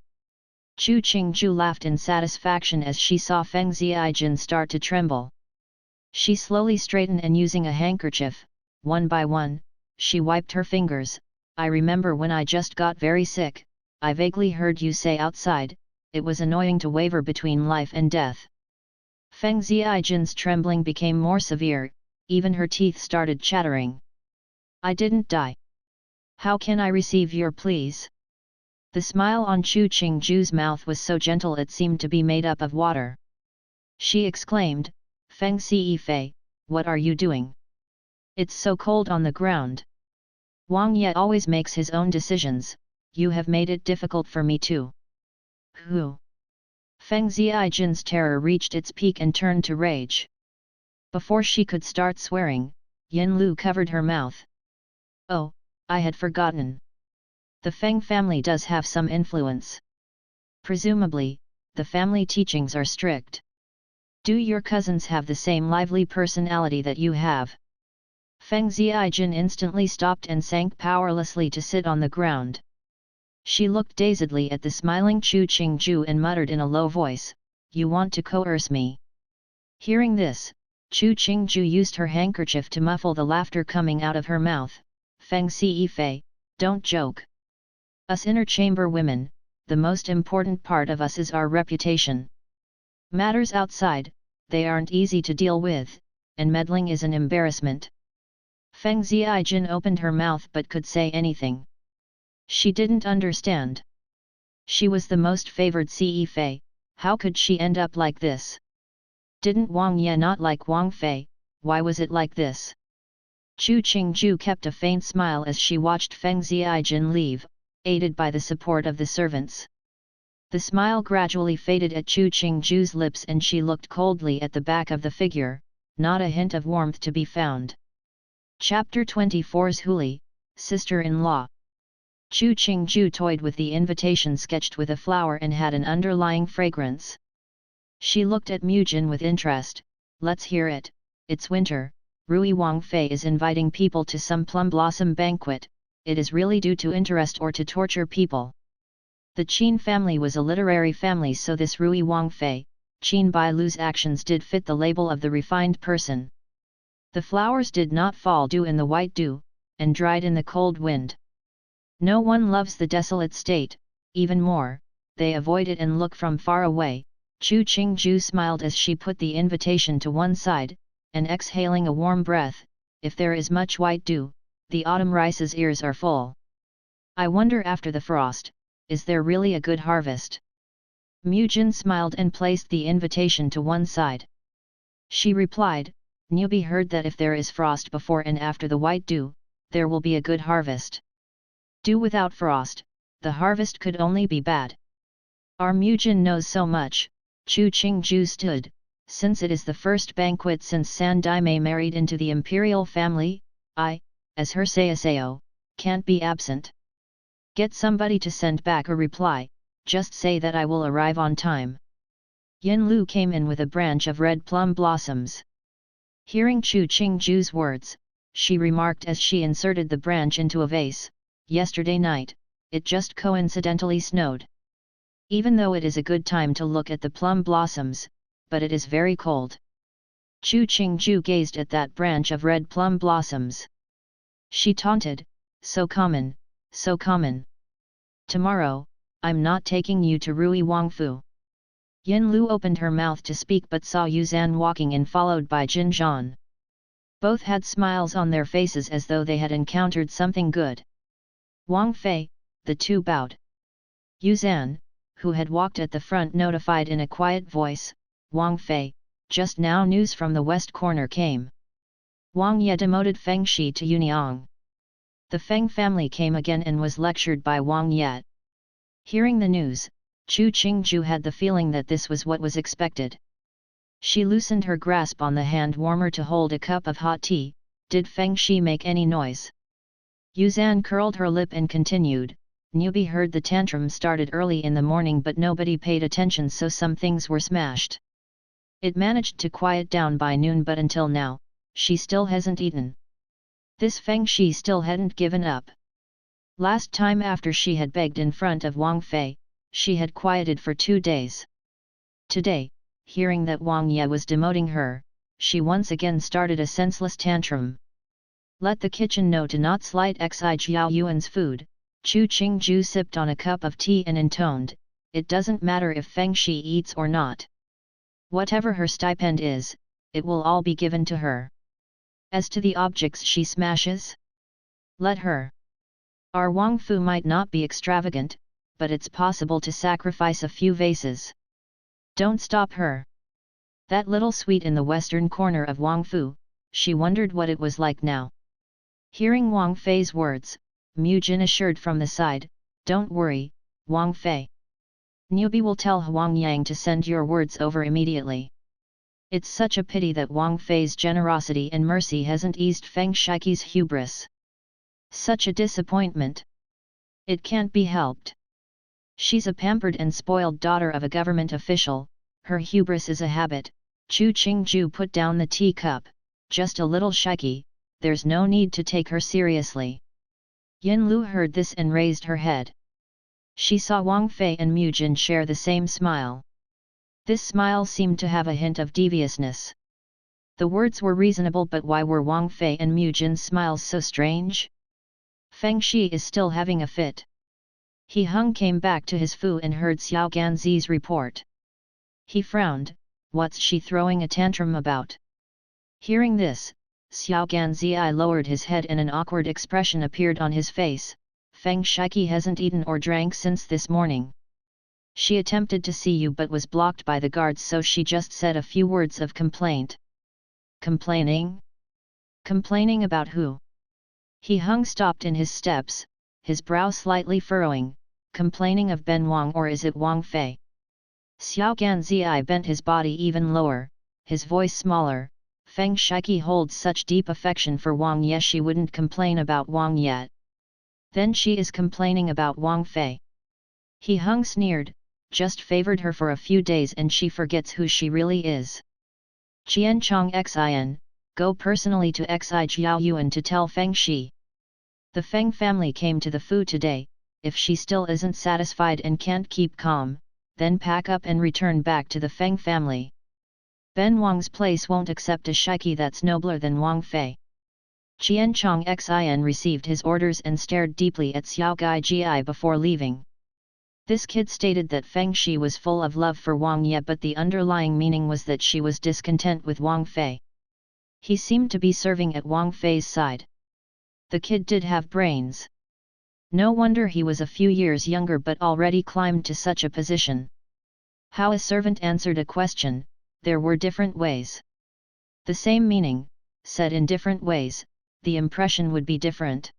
Chu Qingju laughed in satisfaction as she saw Feng Zhijin start to tremble. She slowly straightened and using a handkerchief, one by one, she wiped her fingers. I remember when I just got very sick, I vaguely heard you say outside, it was annoying to waver between life and death. Feng Zhijin's trembling became more severe, even her teeth started chattering. I didn't die. How can I receive your pleas? The smile on Chu Qingju's mouth was so gentle it seemed to be made up of water. She exclaimed, Feng Zhifei, what are you doing? It's so cold on the ground. Wang Ye always makes his own decisions, you have made it difficult for me too. Who? Feng Zhijin's terror reached its peak and turned to rage. Before she could start swearing, Yin Lu covered her mouth. Oh, I had forgotten. The Feng family does have some influence. Presumably, the family teachings are strict. Do your cousins have the same lively personality that you have? Feng Zhijin instantly stopped and sank powerlessly to sit on the ground. She looked dazedly at the smiling Chu Qingju and muttered in a low voice, You want to coerce me? Hearing this, Chu Qingju used her handkerchief to muffle the laughter coming out of her mouth. Feng Zhifei, don't joke. Us inner chamber women, the most important part of us is our reputation. Matters outside, they aren't easy to deal with, and meddling is an embarrassment. Feng Zhijin opened her mouth but could say anything. She didn't understand. She was the most favored Ce Fei, how could she end up like this? Didn't Wang Ye not like Wang Fei, why was it like this? Chu Qingju kept a faint smile as she watched Feng Ziijin leave, aided by the support of the servants. The smile gradually faded at Chu Qingju's lips and she looked coldly at the back of the figure, not a hint of warmth to be found. Chapter 24 Zhouli, Sister-in-Law. Chu Qingju toyed with the invitation sketched with a flower and had an underlying fragrance. She looked at Mujin with interest. Let's hear it, it's winter, Rui Wang Fei is inviting people to some plum blossom banquet, it is really due to interest or to torture people. The Qin family was a literary family, so this Rui Wang Fei, Qin Bailu's actions did fit the label of the refined person. The flowers did not fall dew in the white dew, and dried in the cold wind. No one loves the desolate state, even more, they avoid it and look from far away. Chu Qingju smiled as she put the invitation to one side, and exhaling a warm breath, if there is much white dew, the autumn rice's ears are full. I wonder after the frost, is there really a good harvest? Mujin smiled and placed the invitation to one side. She replied, Newbie heard that if there is frost before and after the white dew, there will be a good harvest. Dew without frost, the harvest could only be bad. Our Mujin knows so much, Chu Qingju stood, since it is the first banquet since San Daimei married into the imperial family, I, as her Sayaseo, can't be absent. Get somebody to send back a reply, just say that I will arrive on time. Yin Lu came in with a branch of red plum blossoms. Hearing Chu Qingju's words, she remarked as she inserted the branch into a vase, yesterday night, it just coincidentally snowed. Even though it is a good time to look at the plum blossoms, but it is very cold. Chu Qingju gazed at that branch of red plum blossoms. She taunted, so common, so common. Tomorrow, I'm not taking you to Rui Wangfu. Yin Lu opened her mouth to speak but saw Yuzan walking in followed by Jin Zhan. Both had smiles on their faces as though they had encountered something good. Wang Fei, the two bowed. Yuzan, who had walked at the front, notified in a quiet voice, Wang Fei, just now news from the west corner came. Wang Ye demoted Feng Shi to Yunyang. The Feng family came again and was lectured by Wang Ye. Hearing the news, Chu Qingju had the feeling that this was what was expected. She loosened her grasp on the hand warmer to hold a cup of hot tea. Did Feng Shi make any noise? Yuzan curled her lip and continued, Newbie heard the tantrum started early in the morning but nobody paid attention, so some things were smashed. It managed to quiet down by noon, but until now, she still hasn't eaten. This Feng Shi still hadn't given up. Last time after she had begged in front of Wang Fei, she had quieted for 2 days. Today, hearing that Wang Ye was demoting her, she once again started a senseless tantrum. Let the kitchen know to not slight Xi Jiao Yuan's food, Chu Qingju sipped on a cup of tea and intoned, it doesn't matter if Feng Shi eats or not. Whatever her stipend is, it will all be given to her. As to the objects she smashes, let her. Our Wang Fu might not be extravagant, but it's possible to sacrifice a few vases. Don't stop her. That little suite in the western corner of Wang Fu, she wondered what it was like now. Hearing Wang Fei's words, Mujin assured from the side, don't worry, Wang Fei. Newbie will tell Huang Yang to send your words over immediately. It's such a pity that Wang Fei's generosity and mercy hasn't eased Feng Shiqi's hubris. Such a disappointment. It can't be helped. She's a pampered and spoiled daughter of a government official, her hubris is a habit. Chu Qingju put down the teacup, just a little Shiqi, there's no need to take her seriously. Yin Lu heard this and raised her head. She saw Wang Fei and Mujin share the same smile. This smile seemed to have a hint of deviousness. The words were reasonable, but why were Wang Fei and Mujin's smiles so strange? Feng Shi is still having a fit. He came back to his fu and heard Xiao Ganzi's report. He frowned, what's she throwing a tantrum about? Hearing this, Xiao Ganzi lowered his head and an awkward expression appeared on his face. Feng Shiki hasn't eaten or drank since this morning. She attempted to see you but was blocked by the guards, so she just said a few words of complaint. Complaining? Complaining about who? He stopped in his steps, his brow slightly furrowing. Complaining of Ben Wang, or is it Wang Fei? Xiao Ganzi bent his body even lower, his voice smaller. Feng Shiki holds such deep affection for Wang Ye, she wouldn't complain about Wang yet. Then she is complaining about Wang Fei. He sneered, just favored her for a few days and she forgets who she really is. Qian Chong Xin, go personally to Xi Jiao Yuan to tell Feng Shi. The Feng family came to the Fu today. If she still isn't satisfied and can't keep calm, then pack up and return back to the Feng family. Ben Wang's place won't accept a Shiki that's nobler than Wang Fei. Qian Chong Xin received his orders and stared deeply at Xiao Gai Ji before leaving. This kid stated that Feng Shi was full of love for Wang Ye, but the underlying meaning was that she was discontent with Wang Fei. He seemed to be serving at Wang Fei's side. The kid did have brains. No wonder he was a few years younger but already climbed to such a position. How a servant answered a question, there were different ways. The same meaning, said in different ways, the impression would be different.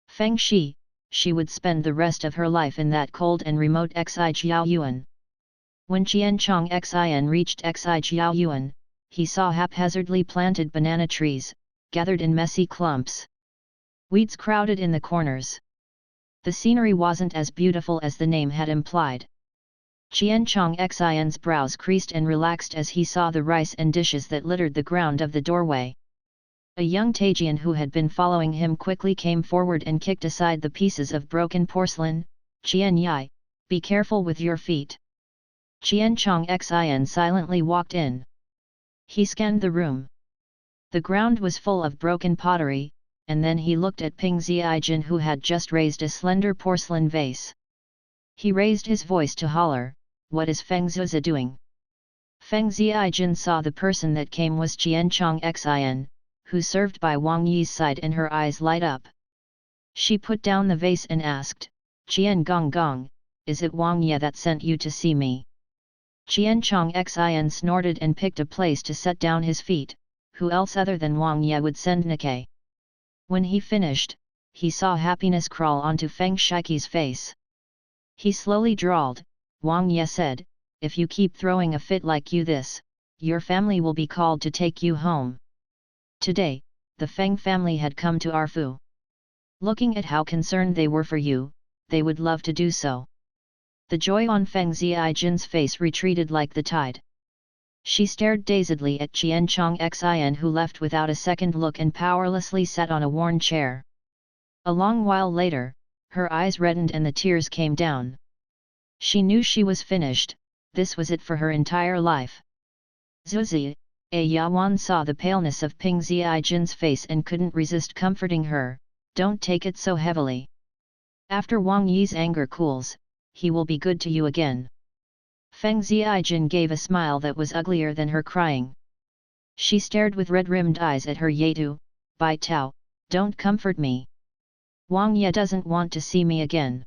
Feng Shi, she would spend the rest of her life in that cold and remote Xi Jiao Yuan. When Qian Chong Xin reached Xi Jiao Yuan, he saw haphazardly planted banana trees, gathered in messy clumps. Weeds crowded in the corners. The scenery wasn't as beautiful as the name had implied. Qian Chong Xin's brows creased and relaxed as he saw the rice and dishes that littered the ground of the doorway. A young Tajian who had been following him quickly came forward and kicked aside the pieces of broken porcelain. Qian Yi, be careful with your feet. Qian Chong Xin silently walked in. He scanned the room. The ground was full of broken pottery, and then he looked at Ping Ziijin, who had just raised a slender porcelain vase. He raised his voice to holler, "What is Feng Zuzi doing?" Feng Ziijin saw the person that came was Qian Chong Xin, who served by Wang Yi's side, and her eyes light up. She put down the vase and asked, "Qian Gong Gong, is it Wang Ye that sent you to see me?" Qian Chong Xin snorted and picked a place to set down his feet. Who else other than Wang Ye would send Nikkei? When he finished, he saw happiness crawl onto Feng Shiki's face. He slowly drawled, "Wang Ye said, if you keep throwing a fit like this, your family will be called to take you home." Today, the Feng family had come to our Fu. Looking at how concerned they were for you, they would love to do so. The joy on Feng Ziijin's face retreated like the tide. She stared dazedly at Qian Chong Xin, who left without a second look and powerlessly sat on a worn chair. A long while later, her eyes reddened and the tears came down. She knew she was finished. This was it for her entire life. Zuzi, Yawan saw the paleness of Ping Ziijin's face and couldn't resist comforting her. "Don't take it so heavily. After Wang Yi's anger cools, he will be good to you again." Feng Ziijin gave a smile that was uglier than her crying. She stared with red-rimmed eyes at her Yetu. "Bai Tao, don't comfort me. Wang Ye doesn't want to see me again."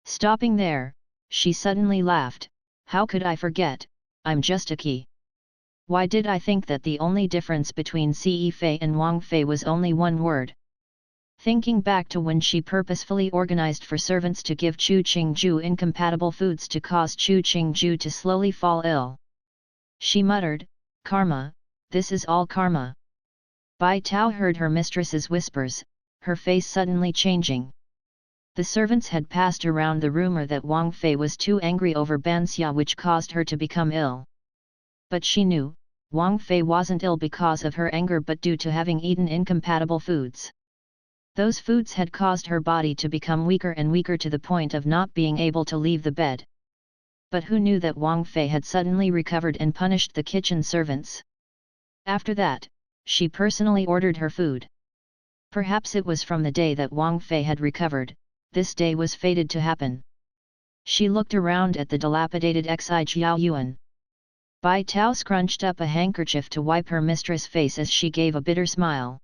Stopping there, she suddenly laughed. "How could I forget? I'm just a Qi. Why did I think that the only difference between Ce Fei and Wang Fei was only one word?" Thinking back to when she purposefully organized for servants to give Chu Qingju incompatible foods to cause Chu Qingju to slowly fall ill, she muttered, "Karma, this is all karma." Bai Tao heard her mistress's whispers, her face suddenly changing. The servants had passed around the rumor that Wang Fei was too angry over Banxia, which caused her to become ill. But she knew, Wang Fei wasn't ill because of her anger but due to having eaten incompatible foods. Those foods had caused her body to become weaker and weaker to the point of not being able to leave the bed. But who knew that Wang Fei had suddenly recovered and punished the kitchen servants? After that, she personally ordered her food. Perhaps it was from the day that Wang Fei had recovered, this day was fated to happen. She looked around at the dilapidated Xi Jiao Yuan. Bai Tao scrunched up a handkerchief to wipe her mistress' face as she gave a bitter smile.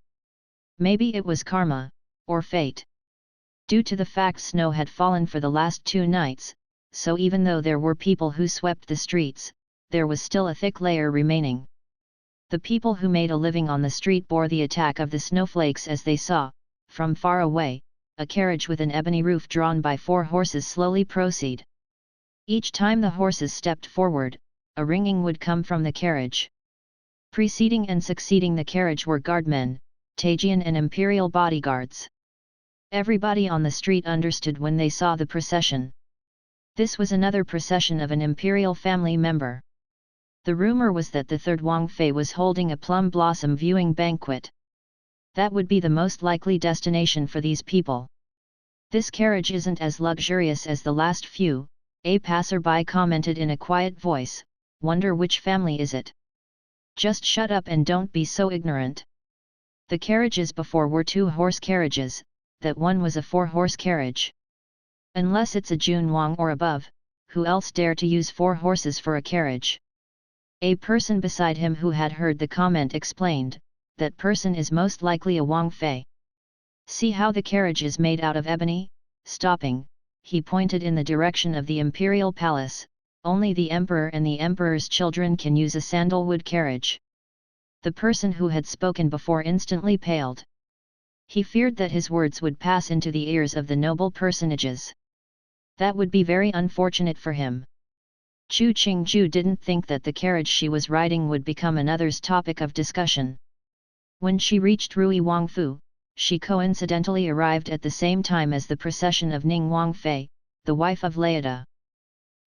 Maybe it was karma, or fate. Due to the fact snow had fallen for the last 2 nights, so even though there were people who swept the streets, there was still a thick layer remaining. The people who made a living on the street bore the attack of the snowflakes as they saw, from far away, a carriage with an ebony roof drawn by 4 horses slowly proceed. Each time the horses stepped forward, a ringing would come from the carriage. Preceding and succeeding the carriage were guardmen, Tajian and imperial bodyguards. Everybody on the street understood when they saw the procession. This was another procession of an imperial family member. The rumor was that the third Wang Fei was holding a plum blossom viewing banquet. That would be the most likely destination for these people. This carriage isn't as luxurious as the last few, a passerby commented in a quiet voice. Wonder which family is it? Just shut up and don't be so ignorant. The carriages before were 2-horse carriages, that one was a 4-horse carriage. Unless it's a Junwang or above, who else dare to use 4 horses for a carriage? A person beside him who had heard the comment explained, that person is most likely a Wang Fei. See how the carriage is made out of ebony? Stopping, he pointed in the direction of the imperial palace. Only the emperor and the emperor's children can use a sandalwood carriage. The person who had spoken before instantly paled. He feared that his words would pass into the ears of the noble personages. That would be very unfortunate for him. Chu Qingju didn't think that the carriage she was riding would become another's topic of discussion. When she reached Rui Wangfu, she coincidentally arrived at the same time as the procession of Ning Wangfei, the wife of Leida.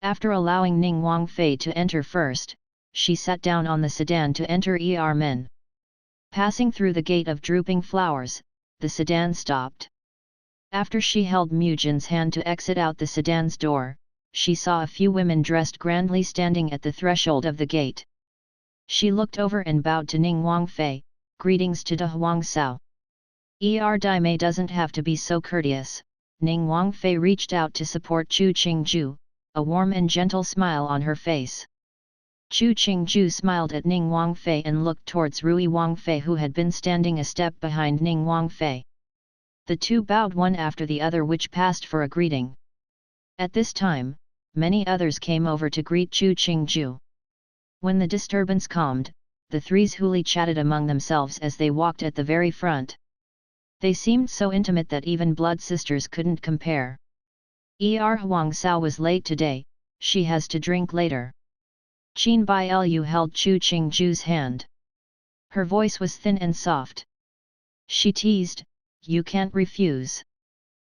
After allowing Ning Wangfei to enter first, she sat down on the sedan to enter Men. Passing through the gate of drooping flowers, the sedan stopped. After she held Mujin's hand to exit out the sedan's door, she saw a few women dressed grandly standing at the threshold of the gate. She looked over and bowed to Ning Wangfei, greetings to De Huang Sao. Daimei doesn't have to be so courteous. Ning Wangfei reached out to support Chu Qingju, a warm and gentle smile on her face. Chu Qingju smiled at Ning Wangfei and looked towards Rui Wangfei who had been standing a step behind Ning Wangfei. The two bowed one after the other which passed for a greeting. At this time, many others came over to greet Chu Qingju. When the disturbance calmed, the 3 Zhouli chatted among themselves as they walked at the very front. They seemed so intimate that even blood sisters couldn't compare. Huang Sao was late today, she has to drink later. Qin Bailu held Chu Qingju's hand. Her voice was thin and soft. She teased, you can't refuse.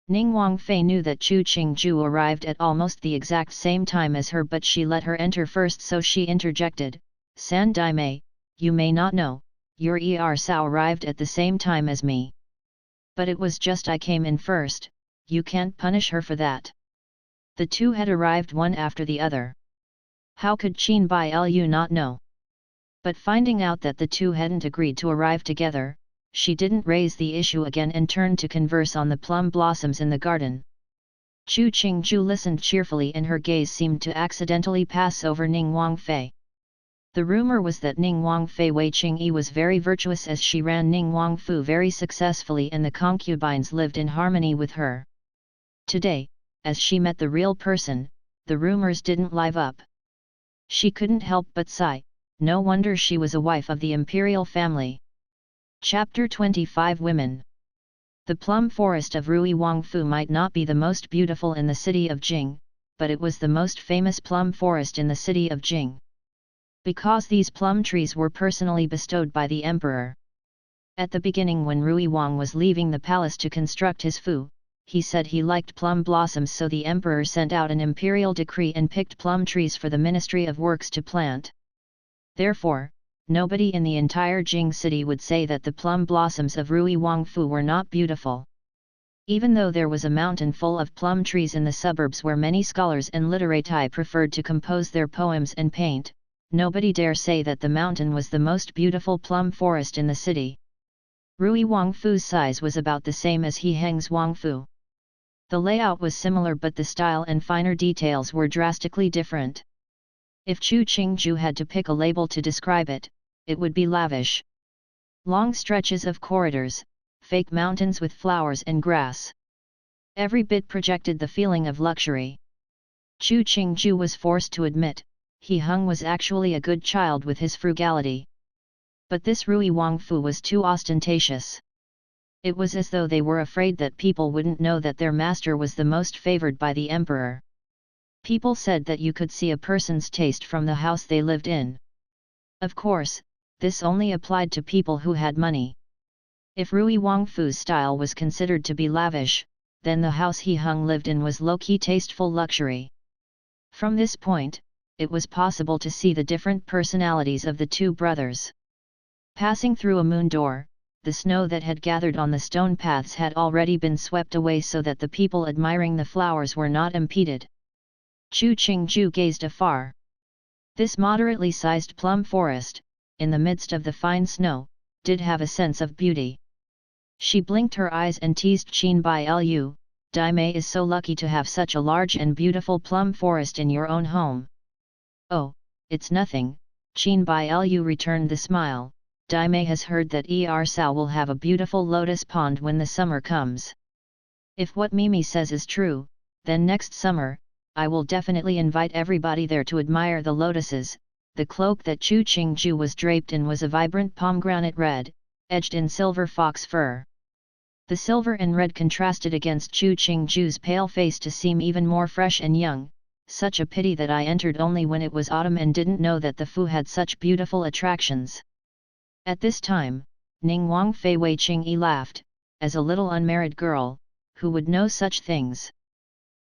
Ning Wangfei knew that Chu Qingju arrived at almost the exact same time as her, but she let her enter first, so she interjected, San Daimei, you may not know, your Sao arrived at the same time as me. But it was just I came in first, you can't punish her for that. The two had arrived one after the other. How could Qin Bailu not know? But finding out that the two hadn't agreed to arrive together, she didn't raise the issue again and turned to converse on the plum blossoms in the garden. Chu Qingju listened cheerfully and her gaze seemed to accidentally pass over Ning Wangfei. The rumor was that Ning Wangfei Wei Qingyi was very virtuous as she ran Ning Wangfu very successfully and the concubines lived in harmony with her. Today, as she met the real person, the rumors didn't live up. She couldn't help but sigh, no wonder she was a wife of the imperial family. Chapter 25 Women. The plum forest of Rui Wangfu might not be the most beautiful in the city of Jing, but it was the most famous plum forest in the city of Jing. Because these plum trees were personally bestowed by the emperor. At the beginning, when Rui Wang was leaving the palace to construct his fu, he said he liked plum blossoms, so the emperor sent out an imperial decree and picked plum trees for the Ministry of Works to plant. Therefore, nobody in the entire Jing city would say that the plum blossoms of Rui Wangfu were not beautiful. Even though there was a mountain full of plum trees in the suburbs where many scholars and literati preferred to compose their poems and paint, nobody dare say that the mountain was the most beautiful plum forest in the city. Rui Wangfu's size was about the same as He Heng's Wangfu. The layout was similar, but the style and finer details were drastically different. If Chu Qingju had to pick a label to describe it, it would be lavish. Long stretches of corridors, fake mountains with flowers and grass. Every bit projected the feeling of luxury. Chu Qingju was forced to admit, He Hung was actually a good child with his frugality. But this Rui Wangfu was too ostentatious. It was as though they were afraid that people wouldn't know that their master was the most favored by the emperor. People said that you could see a person's taste from the house they lived in. Of course, this only applied to people who had money. If Rui Wangfu's style was considered to be lavish, then the house He Hung lived in was low-key tasteful luxury. From this point, it was possible to see the different personalities of the two brothers. Passing through a moon door, the snow that had gathered on the stone paths had already been swept away so that the people admiring the flowers were not impeded. Chu Qingju gazed afar. This moderately sized plum forest, in the midst of the fine snow, did have a sense of beauty. She blinked her eyes and teased Qin Bai Lu, Dai Mei is so lucky to have such a large and beautiful plum forest in your own home. Oh, it's nothing, Qin Bai Lu returned the smile. Dai Mei has heard that Sao will have a beautiful lotus pond when the summer comes. If what Mimi says is true, then next summer, I will definitely invite everybody there to admire the lotuses. The cloak that Chu Qingju was draped in was a vibrant pomegranate red, edged in silver fox fur. The silver and red contrasted against Chu Qingju's pale face to seem even more fresh and young. Such a pity that I entered only when it was autumn and didn't know that the Fu had such beautiful attractions. At this time, Ning Wangfei Wei Qingyi laughed, as a little unmarried girl, who would know such things.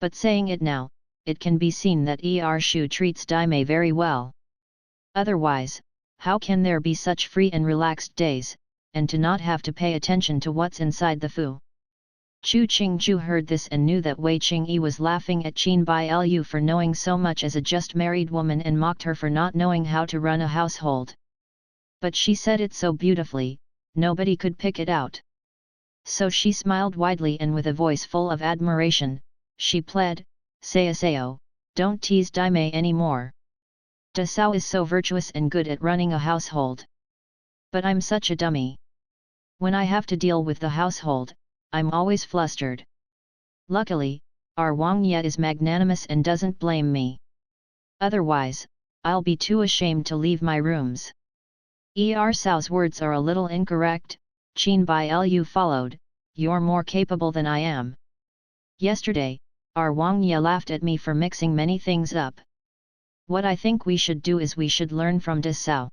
But saying it now, it can be seen that Shu treats Dai Mei very well. Otherwise, how can there be such free and relaxed days, and to not have to pay attention to what's inside the Fu? Chu Qingju heard this and knew that Wei Qingyi was laughing at Qin Bai Lu for knowing so much as a just married woman and mocked her for not knowing how to run a household. But she said it so beautifully, nobody could pick it out. So she smiled widely and with a voice full of admiration, she pled, Sayaseo, don't tease Dai Mei anymore. Da Sao is so virtuous and good at running a household. But I'm such a dummy. When I have to deal with the household, I'm always flustered. Luckily, our Wang Ye is magnanimous and doesn't blame me. Otherwise, I'll be too ashamed to leave my rooms. Sao's words are a little incorrect, Qin Bai Lu followed, you're more capable than I am. Yesterday, our Wang Ye laughed at me for mixing many things up. What I think we should do is we should learn from Da Sao.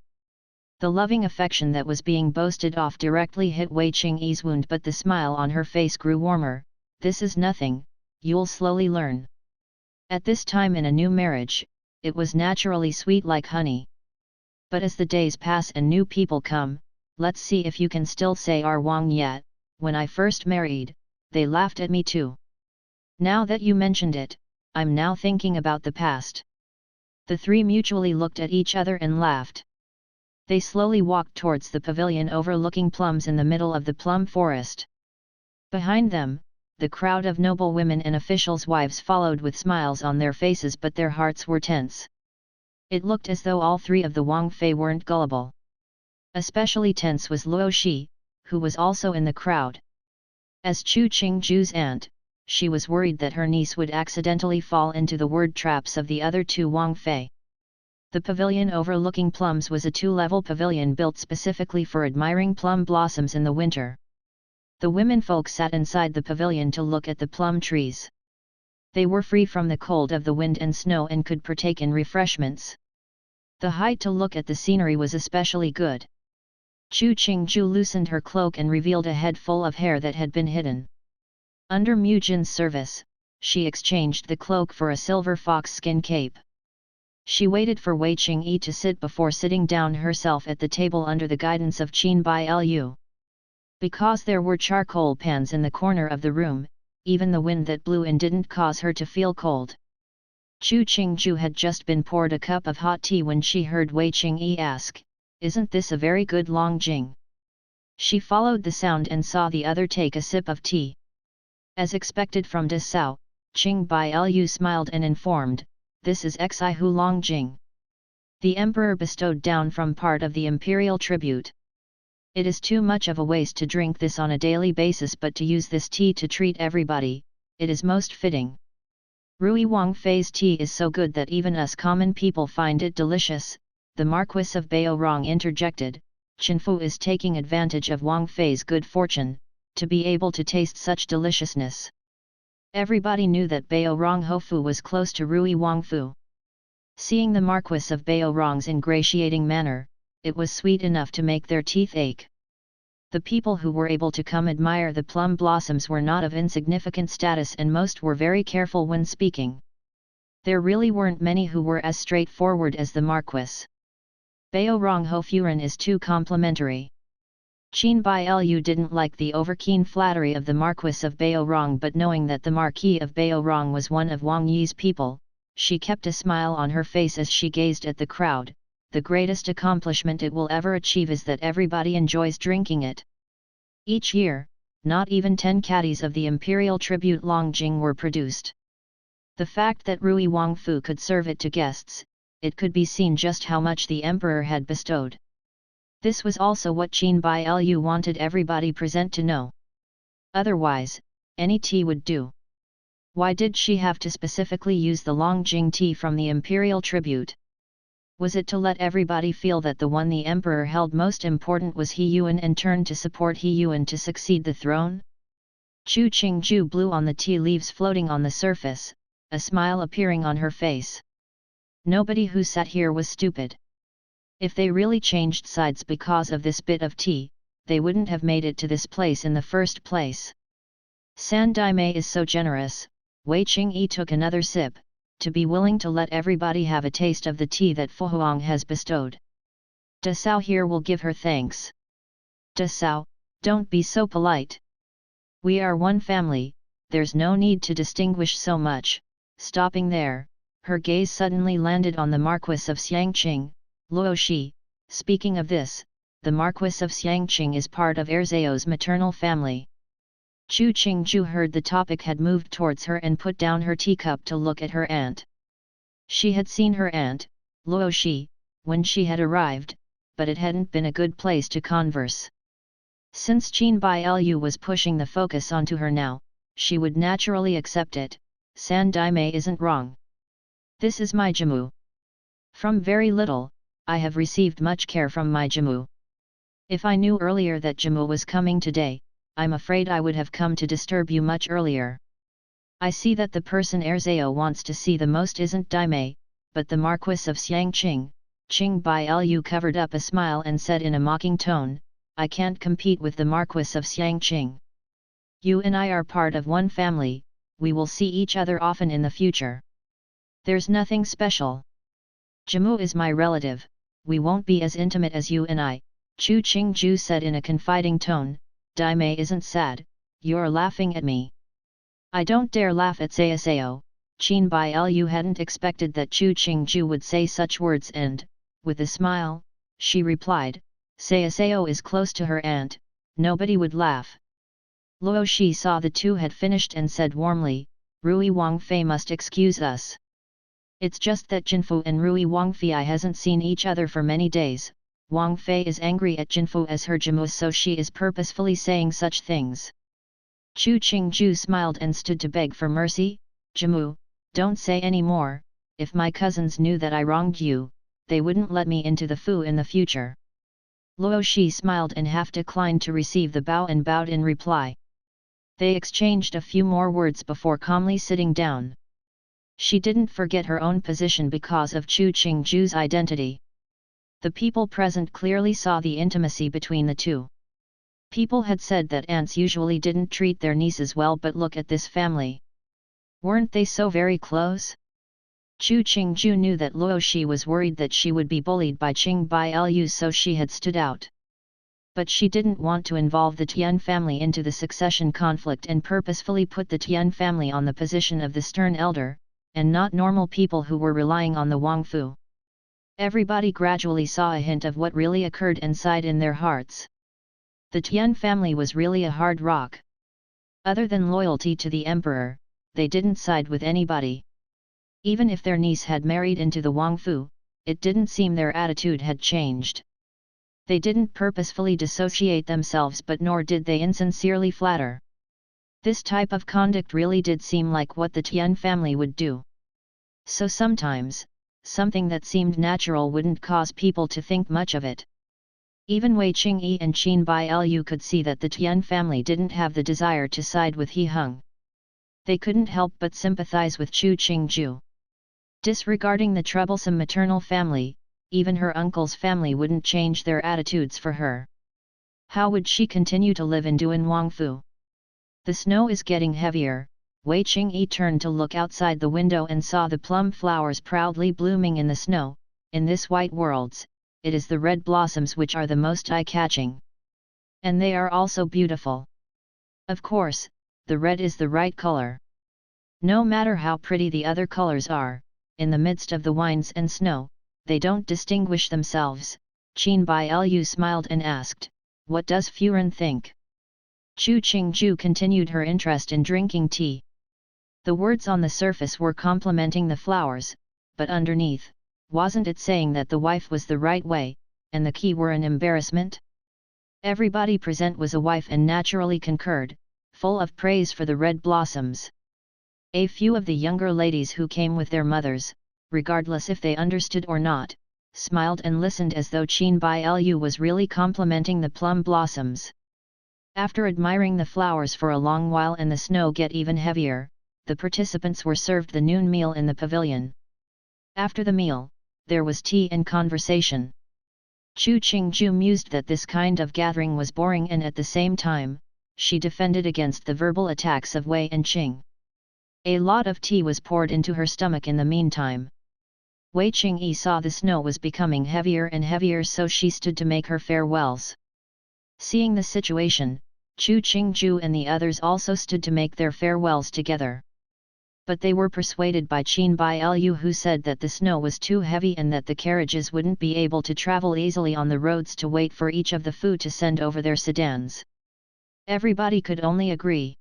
The loving affection that was being boasted off directly hit Wei Qingyi's wound, but the smile on her face grew warmer. This is nothing, you'll slowly learn. At this time in a new marriage, it was naturally sweet like honey. But as the days pass and new people come, let's see if you can still say our Wang Ye, when I first married, they laughed at me too. Now that you mentioned it, I'm now thinking about the past. The three mutually looked at each other and laughed. They slowly walked towards the pavilion overlooking plums in the middle of the plum forest. Behind them, the crowd of noble women and officials' wives followed with smiles on their faces, but their hearts were tense. It looked as though all three of the Wang Fei weren't gullible. Especially tense was Luo Shi, who was also in the crowd. As Chu Qingju's aunt, she was worried that her niece would accidentally fall into the word traps of the other two Wang Fei. The pavilion overlooking plums was a two-level pavilion built specifically for admiring plum blossoms in the winter. The womenfolk sat inside the pavilion to look at the plum trees. They were free from the cold of the wind and snow and could partake in refreshments. The height to look at the scenery was especially good. Chu Qingju loosened her cloak and revealed a head full of hair that had been hidden. Under Mu Jin's service, she exchanged the cloak for a silver fox skin cape. She waited for Wei Qingyi to sit before sitting down herself at the table under the guidance of Qin Bai Lu. Because there were charcoal pans in the corner of the room, even the wind that blew in didn't cause her to feel cold. Chu Qingju had just been poured a cup of hot tea when she heard Wei Qingyi ask, "Isn't this a very good long jing?" She followed the sound and saw the other take a sip of tea. As expected from Da Sao, Qing Bai Lu smiled and informed, "This is Xi Hu Long Jing. The emperor bestowed down from part of the imperial tribute. It is too much of a waste to drink this on a daily basis, but to use this tea to treat everybody, it is most fitting. Rui Wangfei's tea is so good that even us common people find it delicious, the Marquis of Baorong interjected. Qinfu is taking advantage of Wangfei's good fortune, to be able to taste such deliciousness. Everybody knew that Baorong Hofu was close to Rui Wangfu. Seeing the Marquis of Baorong's ingratiating manner, it was sweet enough to make their teeth ache. The people who were able to come admire the plum blossoms were not of insignificant status, and most were very careful when speaking. There really weren't many who were as straightforward as the Marquis. Baorong Hofuran is too complimentary. Qin Bailu didn't like the overkeen flattery of the Marquis of Baorong, but knowing that the Marquis of Baorong was one of Wang Yi's people, she kept a smile on her face as she gazed at the crowd. The greatest accomplishment it will ever achieve is that everybody enjoys drinking it. Each year, not even 10 caddies of the imperial tribute Longjing were produced. The fact that Rui Wangfu could serve it to guests, it could be seen just how much the emperor had bestowed. This was also what Qin Bailu wanted everybody present to know. Otherwise, any tea would do. Why did she have to specifically use the Longjing tea from the imperial tribute? Was it to let everybody feel that the one the emperor held most important was He Yuan and turned to support He Yuan to succeed the throne? Chu Qingju blew on the tea leaves floating on the surface, a smile appearing on her face. Nobody who sat here was stupid. If they really changed sides because of this bit of tea, they wouldn't have made it to this place in the first place. San Daimei is so generous. Wei Xian Qi took another sip, to be willing to let everybody have a taste of the tea that Fu Huang has bestowed. De Sao here will give her thanks. De Sao, don't be so polite. We are one family, there's no need to distinguish so much. Stopping there, her gaze suddenly landed on the Marquis of Xiangqing, Luo Shi. Speaking of this, the Marquis of Xiangqing is part of Erzao's maternal family. Chu Qingju heard the topic had moved towards her and put down her teacup to look at her aunt. She had seen her aunt, Luo Shi, when she had arrived, but it hadn't been a good place to converse. Since Qin Bailu was pushing the focus onto her now, she would naturally accept it. San Daimei isn't wrong. This is my Jimu. From very little, I have received much care from my Jimu. If I knew earlier that Jimu was coming today, I'm afraid I would have come to disturb you much earlier. I see that the person Erzao wants to see the most isn't Daimei, but the Marquis of Xiangqing. Qing Bailu covered up a smile and said in a mocking tone, I can't compete with the Marquis of Xiangqing. You and I are part of one family, we will see each other often in the future. There's nothing special. Jimu is my relative, we won't be as intimate as you and I, Chu Qingju said in a confiding tone. Daimei isn't sad, you're laughing at me. I don't dare laugh at Sayasao. Qin Bailu hadn't expected that Chu Qingju would say such words and, with a smile, she replied, Sayasao is close to her aunt, nobody would laugh. Luo Shi saw the two had finished and said warmly, Rui Wangfei must excuse us. It's just that Jinfu and Rui Wangfei hasn't seen each other for many days. Wang Fei is angry at Jinfu as her Jimu, so she is purposefully saying such things. Chu Qingju smiled and stood to beg for mercy. Jimu, don't say any more. If my cousins knew that I wronged you, they wouldn't let me into the Fu in the future. Luo Shi smiled and half declined to receive the bow and bowed in reply. They exchanged a few more words before calmly sitting down. She didn't forget her own position because of Chu Qingju's identity. The people present clearly saw the intimacy between the two. People had said that aunts usually didn't treat their nieces well, but look at this family. Weren't they so very close? Chu Qingju knew that Luo Shi was worried that she would be bullied by Qing Bailu, so she had stood out. But she didn't want to involve the Tian family into the succession conflict and purposefully put the Tian family on the position of the stern elder, and not normal people who were relying on the Wangfu. Everybody gradually saw a hint of what really occurred and sighed in their hearts. The Tian family was really a hard rock. Other than loyalty to the emperor, they didn't side with anybody. Even if their niece had married into the Wangfu, it didn't seem their attitude had changed. They didn't purposefully dissociate themselves, but nor did they insincerely flatter. This type of conduct really did seem like what the Tian family would do. So sometimes, something that seemed natural wouldn't cause people to think much of it. Even Wei Xian Qi and Qin Bailu could see that the Tian family didn't have the desire to side with He Hung. They couldn't help but sympathize with Chu Qingju. Disregarding the troublesome maternal family, even her uncle's family wouldn't change their attitudes for her. How would she continue to live in Duan Wangfu? The snow is getting heavier. Wei Xian Qi turned to look outside the window and saw the plum flowers proudly blooming in the snow. In this white worlds, it is the red blossoms which are the most eye-catching. And they are also beautiful. Of course, the red is the right color. No matter how pretty the other colors are, in the midst of the winds and snow, they don't distinguish themselves. Qin Bailu smiled and asked, "What does Furen think?" Chu Qingju continued her interest in drinking tea. The words on the surface were complimenting the flowers, but underneath, wasn't it saying that the wife was the right way, and the key were an embarrassment? Everybody present was a wife and naturally concurred, full of praise for the red blossoms. A few of the younger ladies who came with their mothers, regardless if they understood or not, smiled and listened as though Qin Bailu was really complimenting the plum blossoms. After admiring the flowers for a long while and the snow get even heavier, the participants were served the noon meal in the pavilion. After the meal, there was tea and conversation. Chu Qingju mused that this kind of gathering was boring, and at the same time, she defended against the verbal attacks of Wei and Qing. A lot of tea was poured into her stomach in the meantime. Wei Xian Qi saw the snow was becoming heavier and heavier, so she stood to make her farewells. Seeing the situation, Chu Qingju and the others also stood to make their farewells together. But they were persuaded by Qin Bailu, who said that the snow was too heavy and that the carriages wouldn't be able to travel easily on the roads to wait for each of the Fu to send over their sedans. Everybody could only agree.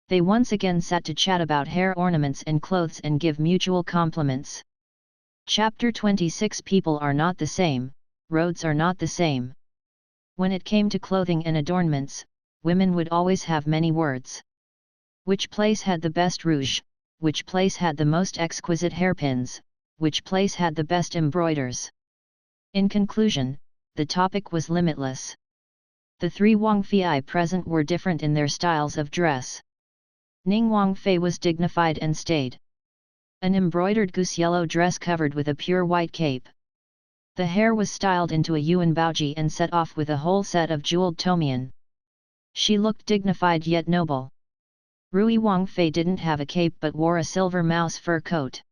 They once again sat to chat about hair ornaments and clothes and give mutual compliments. Chapter 26. People are not the same, roads are not the same. When it came to clothing and adornments, women would always have many words. Which place had the best rouge? Which place had the most exquisite hairpins? Which place had the best embroiders? In conclusion, the topic was limitless. The three Wangfei present were different in their styles of dress. Ning Wangfei was dignified and staid. An embroidered goose yellow dress covered with a pure white cape. The hair was styled into a yuan baoji and set off with a whole set of jeweled tomian. She looked dignified yet noble. Rui Wangfei didn't have a cape but wore a silver mouse fur coat.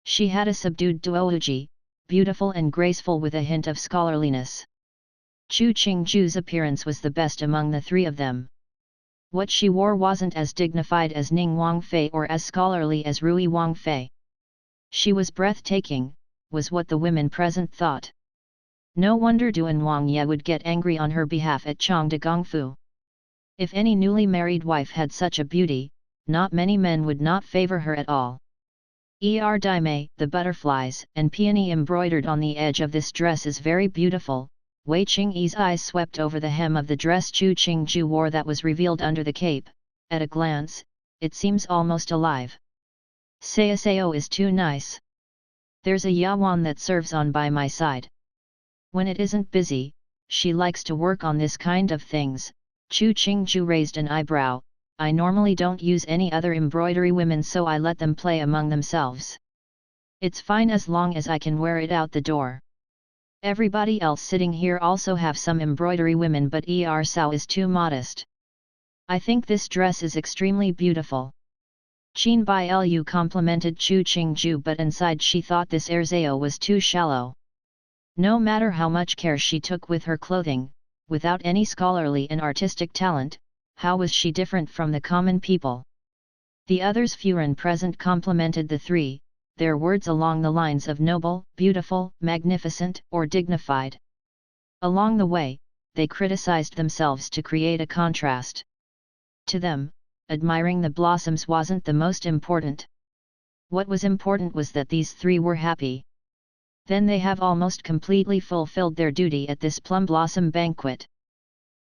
She had a subdued duouji, beautiful and graceful with a hint of scholarliness. Chu Qingju's appearance was the best among the three of them. What she wore wasn't as dignified as Ning Wangfei or as scholarly as Rui Wangfei. She was breathtaking, was what the women present thought. No wonder Duan Wangye would get angry on her behalf at Changde Gongfu. If any newly married wife had such a beauty, not many men would not favor her at all. Daime, the butterflies and peony embroidered on the edge of this dress is very beautiful. Wei Xian Qi's eyes swept over the hem of the dress Chu Qingju wore that was revealed under the cape. At a glance, it seems almost alive. Sayaseo is too nice. There's a yawan that serves on by my side. When it isn't busy, she likes to work on this kind of things. Chu Qingju raised an eyebrow. I normally don't use any other embroidery women, so I let them play among themselves. It's fine as long as I can wear it out the door. Everybody else sitting here also have some embroidery women, but Sao is too modest. I think this dress is extremely beautiful. Qin Bailu complimented Chu Qingju, but inside she thought this erzao was too shallow. No matter how much care she took with her clothing, without any scholarly and artistic talent, how was she different from the common people? The others Furen present complimented the three, their words along the lines of noble, beautiful, magnificent, or dignified. Along the way, they criticized themselves to create a contrast. To them, admiring the blossoms wasn't the most important. What was important was that these three were happy. Then they have almost completely fulfilled their duty at this plum blossom banquet.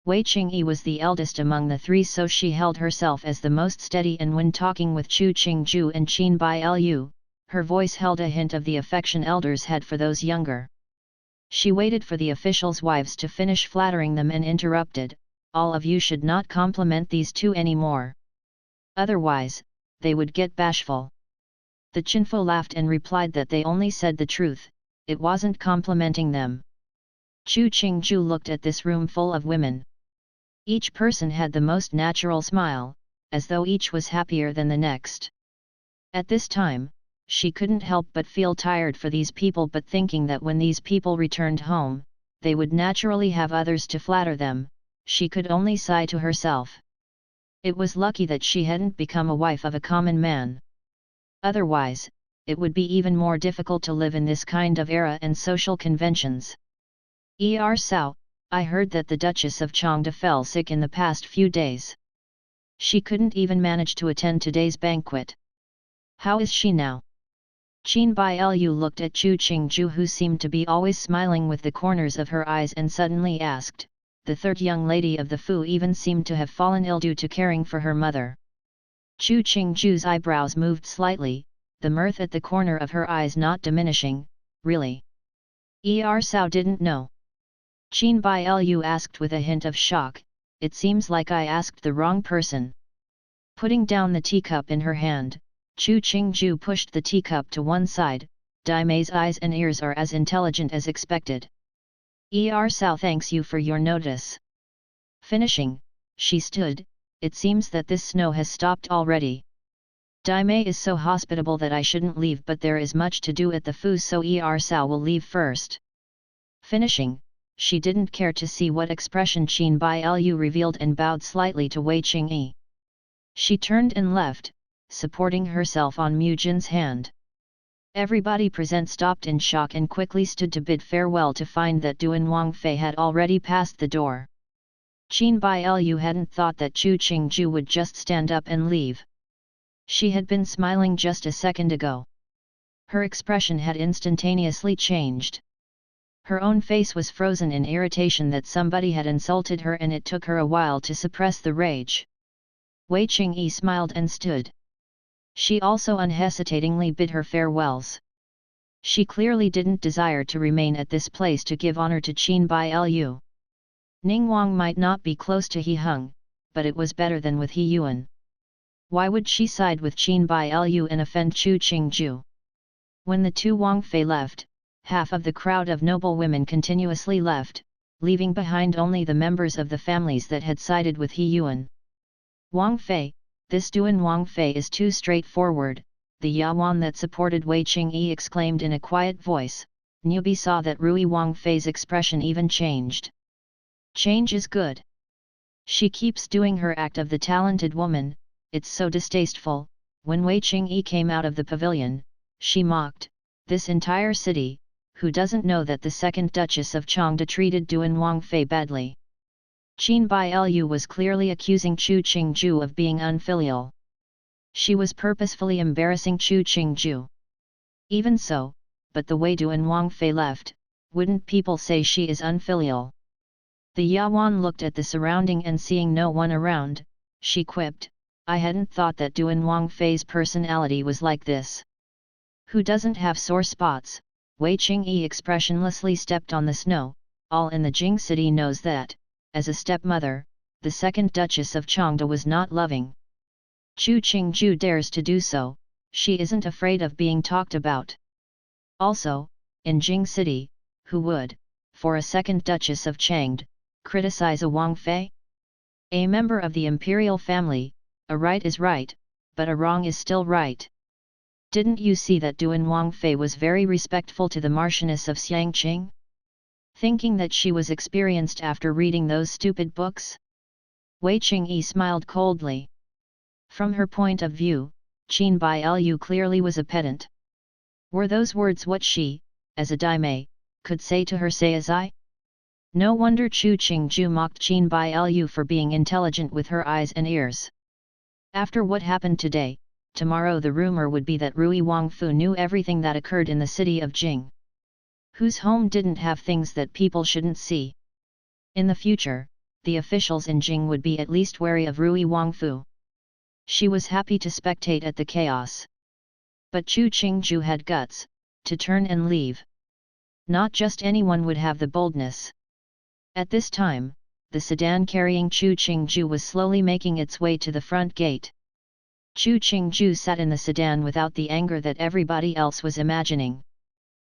Wei Qingyi was the eldest among the three, so she held herself as the most steady, and when talking with Chu Qingju and Qin Bailu, her voice held a hint of the affection elders had for those younger. She waited for the officials' wives to finish flattering them and interrupted, "All of you should not compliment these two anymore. Otherwise, they would get bashful." The Chinfo laughed and replied that they only said the truth, it wasn't complimenting them. Chu Qingju looked at this room full of women. Each person had the most natural smile, as though each was happier than the next. At this time, she couldn't help but feel tired for these people, but thinking that when these people returned home, they would naturally have others to flatter them, she could only sigh to herself. It was lucky that she hadn't become a wife of a common man. Otherwise, it would be even more difficult to live in this kind of era and social conventions. Sao, I heard that the Duchess of Changde fell sick in the past few days. She couldn't even manage to attend today's banquet. How is she now? Qin Bailu looked at Chu Qingju, who seemed to be always smiling with the corners of her eyes, and suddenly asked. The third young lady of the Fu even seemed to have fallen ill due to caring for her mother. Chu Qingju's eyebrows moved slightly, the mirth at the corner of her eyes not diminishing. Really? Sao didn't know. Qin Bailu asked with a hint of shock. It seems like I asked the wrong person. Putting down the teacup in her hand, Chu Qingju pushed the teacup to one side. Daime's eyes and ears are as intelligent as expected. Sao thanks you for your notice. Finishing, she stood. It seems that this snow has stopped already. Daime is so hospitable that I shouldn't leave, but there is much to do at the Fu, so Sao will leave first. Finishing, she didn't care to see what expression Qin Bailu revealed and bowed slightly to Wei Qingyi. She turned and left, supporting herself on Mu Jin's hand. Everybody present stopped in shock and quickly stood to bid farewell, to find that Duan Wangfei had already passed the door. Qin Bailu hadn't thought that Chu Qingju would just stand up and leave. She had been smiling just a second ago. Her expression had instantaneously changed. Her own face was frozen in irritation that somebody had insulted her, and it took her a while to suppress the rage. Wei Qingyi smiled and stood. She also unhesitatingly bid her farewells. She clearly didn't desire to remain at this place to give honor to Qin Bailu. Ningguang might not be close to He Hung, but it was better than with He Yuan. Why would she side with Qin Bailu and offend Chu Qingju? When the two Wangfei left, half of the crowd of noble women continuously left, leaving behind only the members of the families that had sided with He Yuan. Wangfei, this Duan Wangfei is too straightforward, the Yawan that supported Wei Qingyi exclaimed in a quiet voice. Newbie saw that Rui Wangfei's expression even changed. Change is good. She keeps doing her act of the talented woman, it's so distasteful. When Wei Qingyi came out of the pavilion, she mocked, this entire city, who doesn't know that the second Duchess of Changde treated Duan Wangfei badly? Qin Bailu was clearly accusing Chu Qingju of being unfilial. She was purposefully embarrassing Chu Qingju. Even so, but the way Duan Wangfei left, wouldn't people say she is unfilial? The Yawan looked at the surrounding and seeing no one around, she quipped, I hadn't thought that Duan Wangfei's personality was like this. Who doesn't have sore spots? Wei Qingyi expressionlessly stepped on the snow. All in the Jing city knows that, as a stepmother, the second Duchess of Changde was not loving. Chu Qingju dares to do so, she isn't afraid of being talked about. Also, in Jing city, who would, for a second Duchess of Changde, criticize a Wangfei? A member of the imperial family, a right is right, but a wrong is still right. Didn't you see that Duan Wangfei was very respectful to the Marchioness of Xiangqing? Thinking that she was experienced after reading those stupid books? Wei Qingyi smiled coldly. From her point of view, Qin Bailu clearly was a pedant. Were those words what she, as a daimei, could say to her Sayazai? No wonder Chu Qingju mocked Qin Bailu for being intelligent with her eyes and ears. After what happened today, tomorrow the rumor would be that Rui Wangfu knew everything that occurred in the city of Jing. Whose home didn't have things that people shouldn't see? In the future, the officials in Qing would be at least wary of Rui Wangfu. She was happy to spectate at the chaos. But Chu Qingju had guts to turn and leave. Not just anyone would have the boldness. At this time, the sedan carrying Chu Qingju was slowly making its way to the front gate. Chu Qingju sat in the sedan without the anger that everybody else was imagining.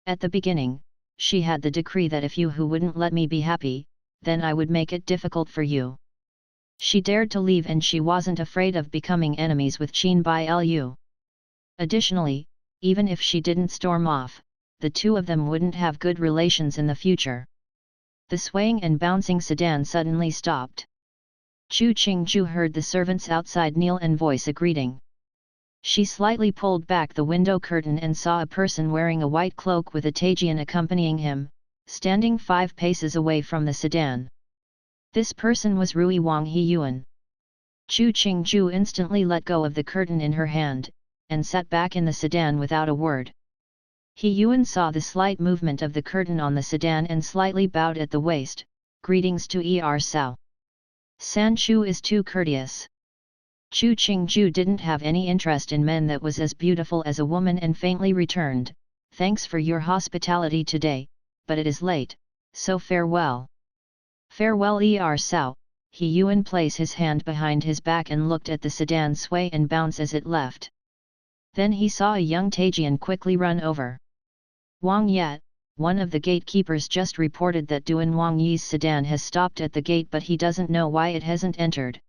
At the beginning, she had the decree that if you who wouldn't let me be happy, then I would make it difficult for you. She dared to leave and she wasn't afraid of becoming enemies with Qin Bai Lu. Additionally, even if she didn't storm off, the two of them wouldn't have good relations in the future. The swaying and bouncing sedan suddenly stopped. Chu Qingju heard the servants outside kneel and voice a greeting. She slightly pulled back the window curtain and saw a person wearing a white cloak with a Tajian accompanying him, standing 5 paces away from the sedan. This person was Rui Wang Heyuan. Chu Qingju instantly let go of the curtain in her hand, and sat back in the sedan without a word. Heyuan saw the slight movement of the curtain on the sedan and slightly bowed at the waist. Greetings to Er Sao. Sanchu is too courteous. Chu Qingju didn't have any interest in men that was as beautiful as a woman and faintly returned, thanks for your hospitality today, but it is late, so farewell. Farewell Er Sao. Heyuan placed his hand behind his back and looked at the sedan sway and bounce as it left. Then he saw a young Tajian quickly run over. Wang Yat, one of the gatekeepers, just reported that Duan Wang Yi's sedan has stopped at the gate, but he doesn't know why it hasn't entered.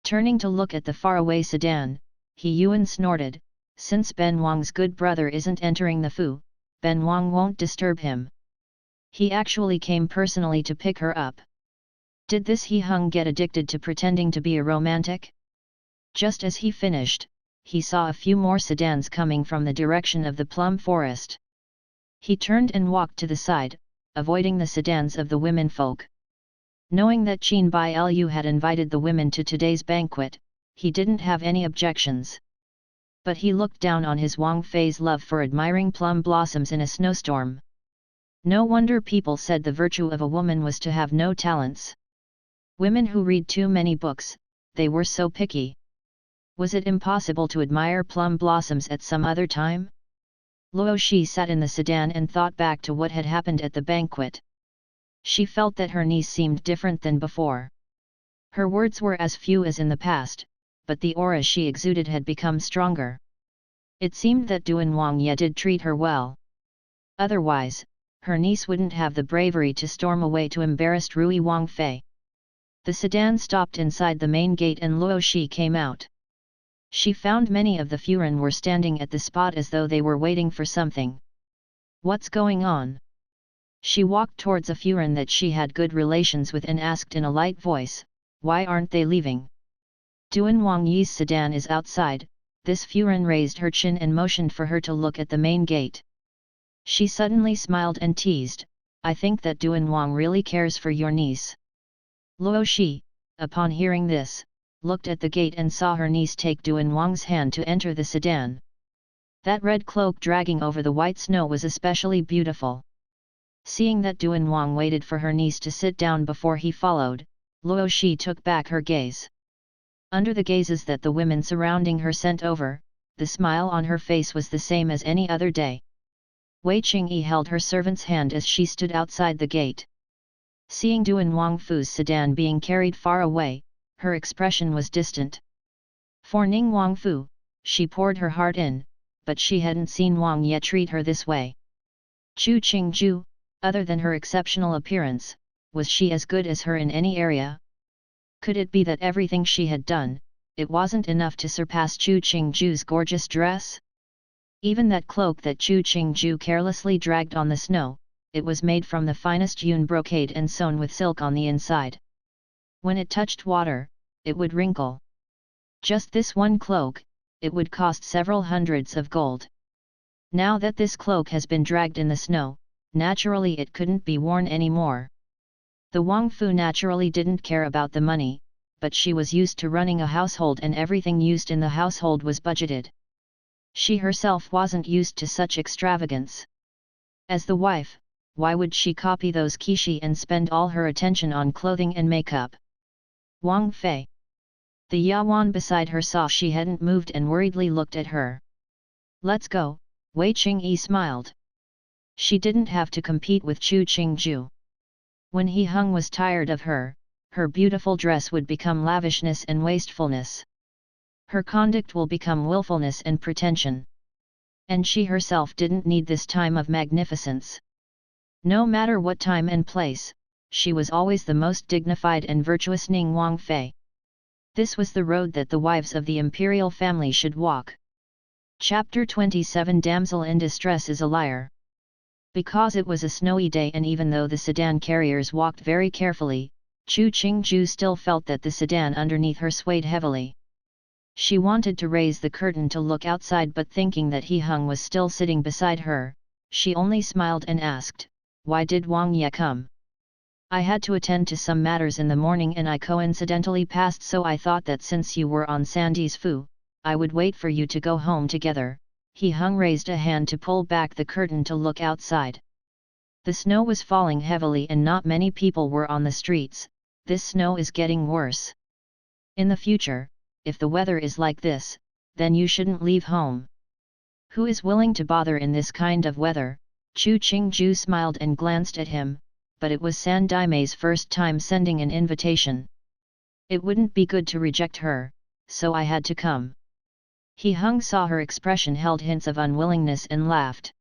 Turning to look at the faraway sedan, Heyuan snorted, since Ben Wang's good brother isn't entering the Fu, Ben Wang won't disturb him. He actually came personally to pick her up. Did this He Hung get addicted to pretending to be a romantic? Just as he finished, he saw a few more sedans coming from the direction of the plum forest. He turned and walked to the side, avoiding the sedans of the womenfolk. Knowing that Qin Bai Lu had invited the women to today's banquet, he didn't have any objections. But he looked down on his Wang Fei's love for admiring plum blossoms in a snowstorm. No wonder people said the virtue of a woman was to have no talents. Women who read too many books, they were so picky. Was it impossible to admire plum blossoms at some other time? Luo Shi sat in the sedan and thought back to what had happened at the banquet. She felt that her niece seemed different than before. Her words were as few as in the past, but the aura she exuded had become stronger. It seemed that Duan Wang Ye did treat her well. Otherwise, her niece wouldn't have the bravery to storm away to embarrass Rui Wang Fei. The sedan stopped inside the main gate and Luo Shi came out. She found many of the Furen were standing at the spot as though they were waiting for something. What's going on? She walked towards a Furen that she had good relations with and asked in a light voice, why aren't they leaving? Duan Wang Yi's sedan is outside. This Furen raised her chin and motioned for her to look at the main gate. She suddenly smiled and teased, I think that Duan Wang really cares for your niece. Luo Shi, upon hearing this, looked at the gate and saw her niece take Duan Wang's hand to enter the sedan. That red cloak dragging over the white snow was especially beautiful. Seeing that Duan Wang waited for her niece to sit down before he followed, Luo Shi took back her gaze. Under the gazes that the women surrounding her sent over, the smile on her face was the same as any other day. Wei Xian Qi held her servant's hand as she stood outside the gate. Seeing Duan Wang Fu's sedan being carried far away, her expression was distant. For Ning Wang Fu, she poured her heart in, but she hadn't seen Wang Ye treat her this way. Chu Qingju, other than her exceptional appearance, was she as good as her in any area? Could it be that everything she had done, it wasn't enough to surpass Chu Qingju's gorgeous dress? Even that cloak that Chu Qingju carelessly dragged on the snow, it was made from the finest yun brocade and sewn with silk on the inside. When it touched water, it would wrinkle. Just this one cloak, it would cost several hundreds of gold. Now that this cloak has been dragged in the snow, naturally it couldn't be worn anymore. The Wang Fu naturally didn't care about the money, but she was used to running a household and everything used in the household was budgeted. She herself wasn't used to such extravagance. As the wife, why would she copy those Qi and spend all her attention on clothing and makeup? Wang Fei. The Yawan beside her saw she hadn't moved and worriedly looked at her. Let's go, Wei Qingyi smiled. She didn't have to compete with Chu Qingju. When He Hung was tired of her, her beautiful dress would become lavishness and wastefulness. Her conduct will become willfulness and pretension. And she herself didn't need this time of magnificence. No matter what time and place, she was always the most dignified and virtuous Ning Wang Fei. This was the road that the wives of the imperial family should walk. Chapter 27 Damsel-in-Distress is a liar. Because it was a snowy day and even though the sedan carriers walked very carefully, Chu Qingju still felt that the sedan underneath her swayed heavily. She wanted to raise the curtain to look outside, but thinking that He Hung was still sitting beside her, she only smiled and asked, "Why did Wang Ye come?" "I had to attend to some matters in the morning and I coincidentally passed, so I thought that since you were on Sandy's Fu, I would wait for you to go home together." He Hung raised a hand to pull back the curtain to look outside. The snow was falling heavily and not many people were on the streets. This snow is getting worse. In the future, if the weather is like this, then you shouldn't leave home. Who is willing to bother in this kind of weather? Chu Qingju smiled and glanced at him, but it was San Daime's first time sending an invitation. It wouldn't be good to reject her, so I had to come. He Hung saw her expression held hints of unwillingness and laughed.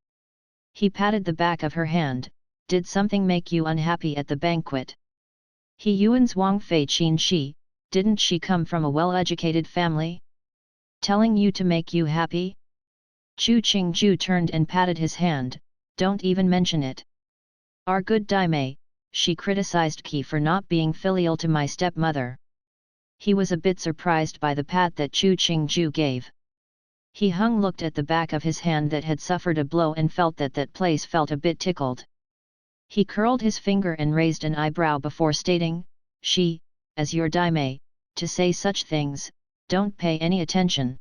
He patted the back of her hand. "Did something make you unhappy at the banquet?" He Yuan's Wang Fei Qin Shi, didn't she come from a well-educated family? Telling you to make you happy? Chu Qingju turned and patted his hand. "Don't even mention it. Our good Daimei," she criticized Qi for not being filial to my stepmother. He was a bit surprised by the pat that Chu Qingju gave. He Hung looked at the back of his hand that had suffered a blow and felt that that place felt a bit tickled. He curled his finger and raised an eyebrow before stating, "She, as your daimei, to say such things, don't pay any attention.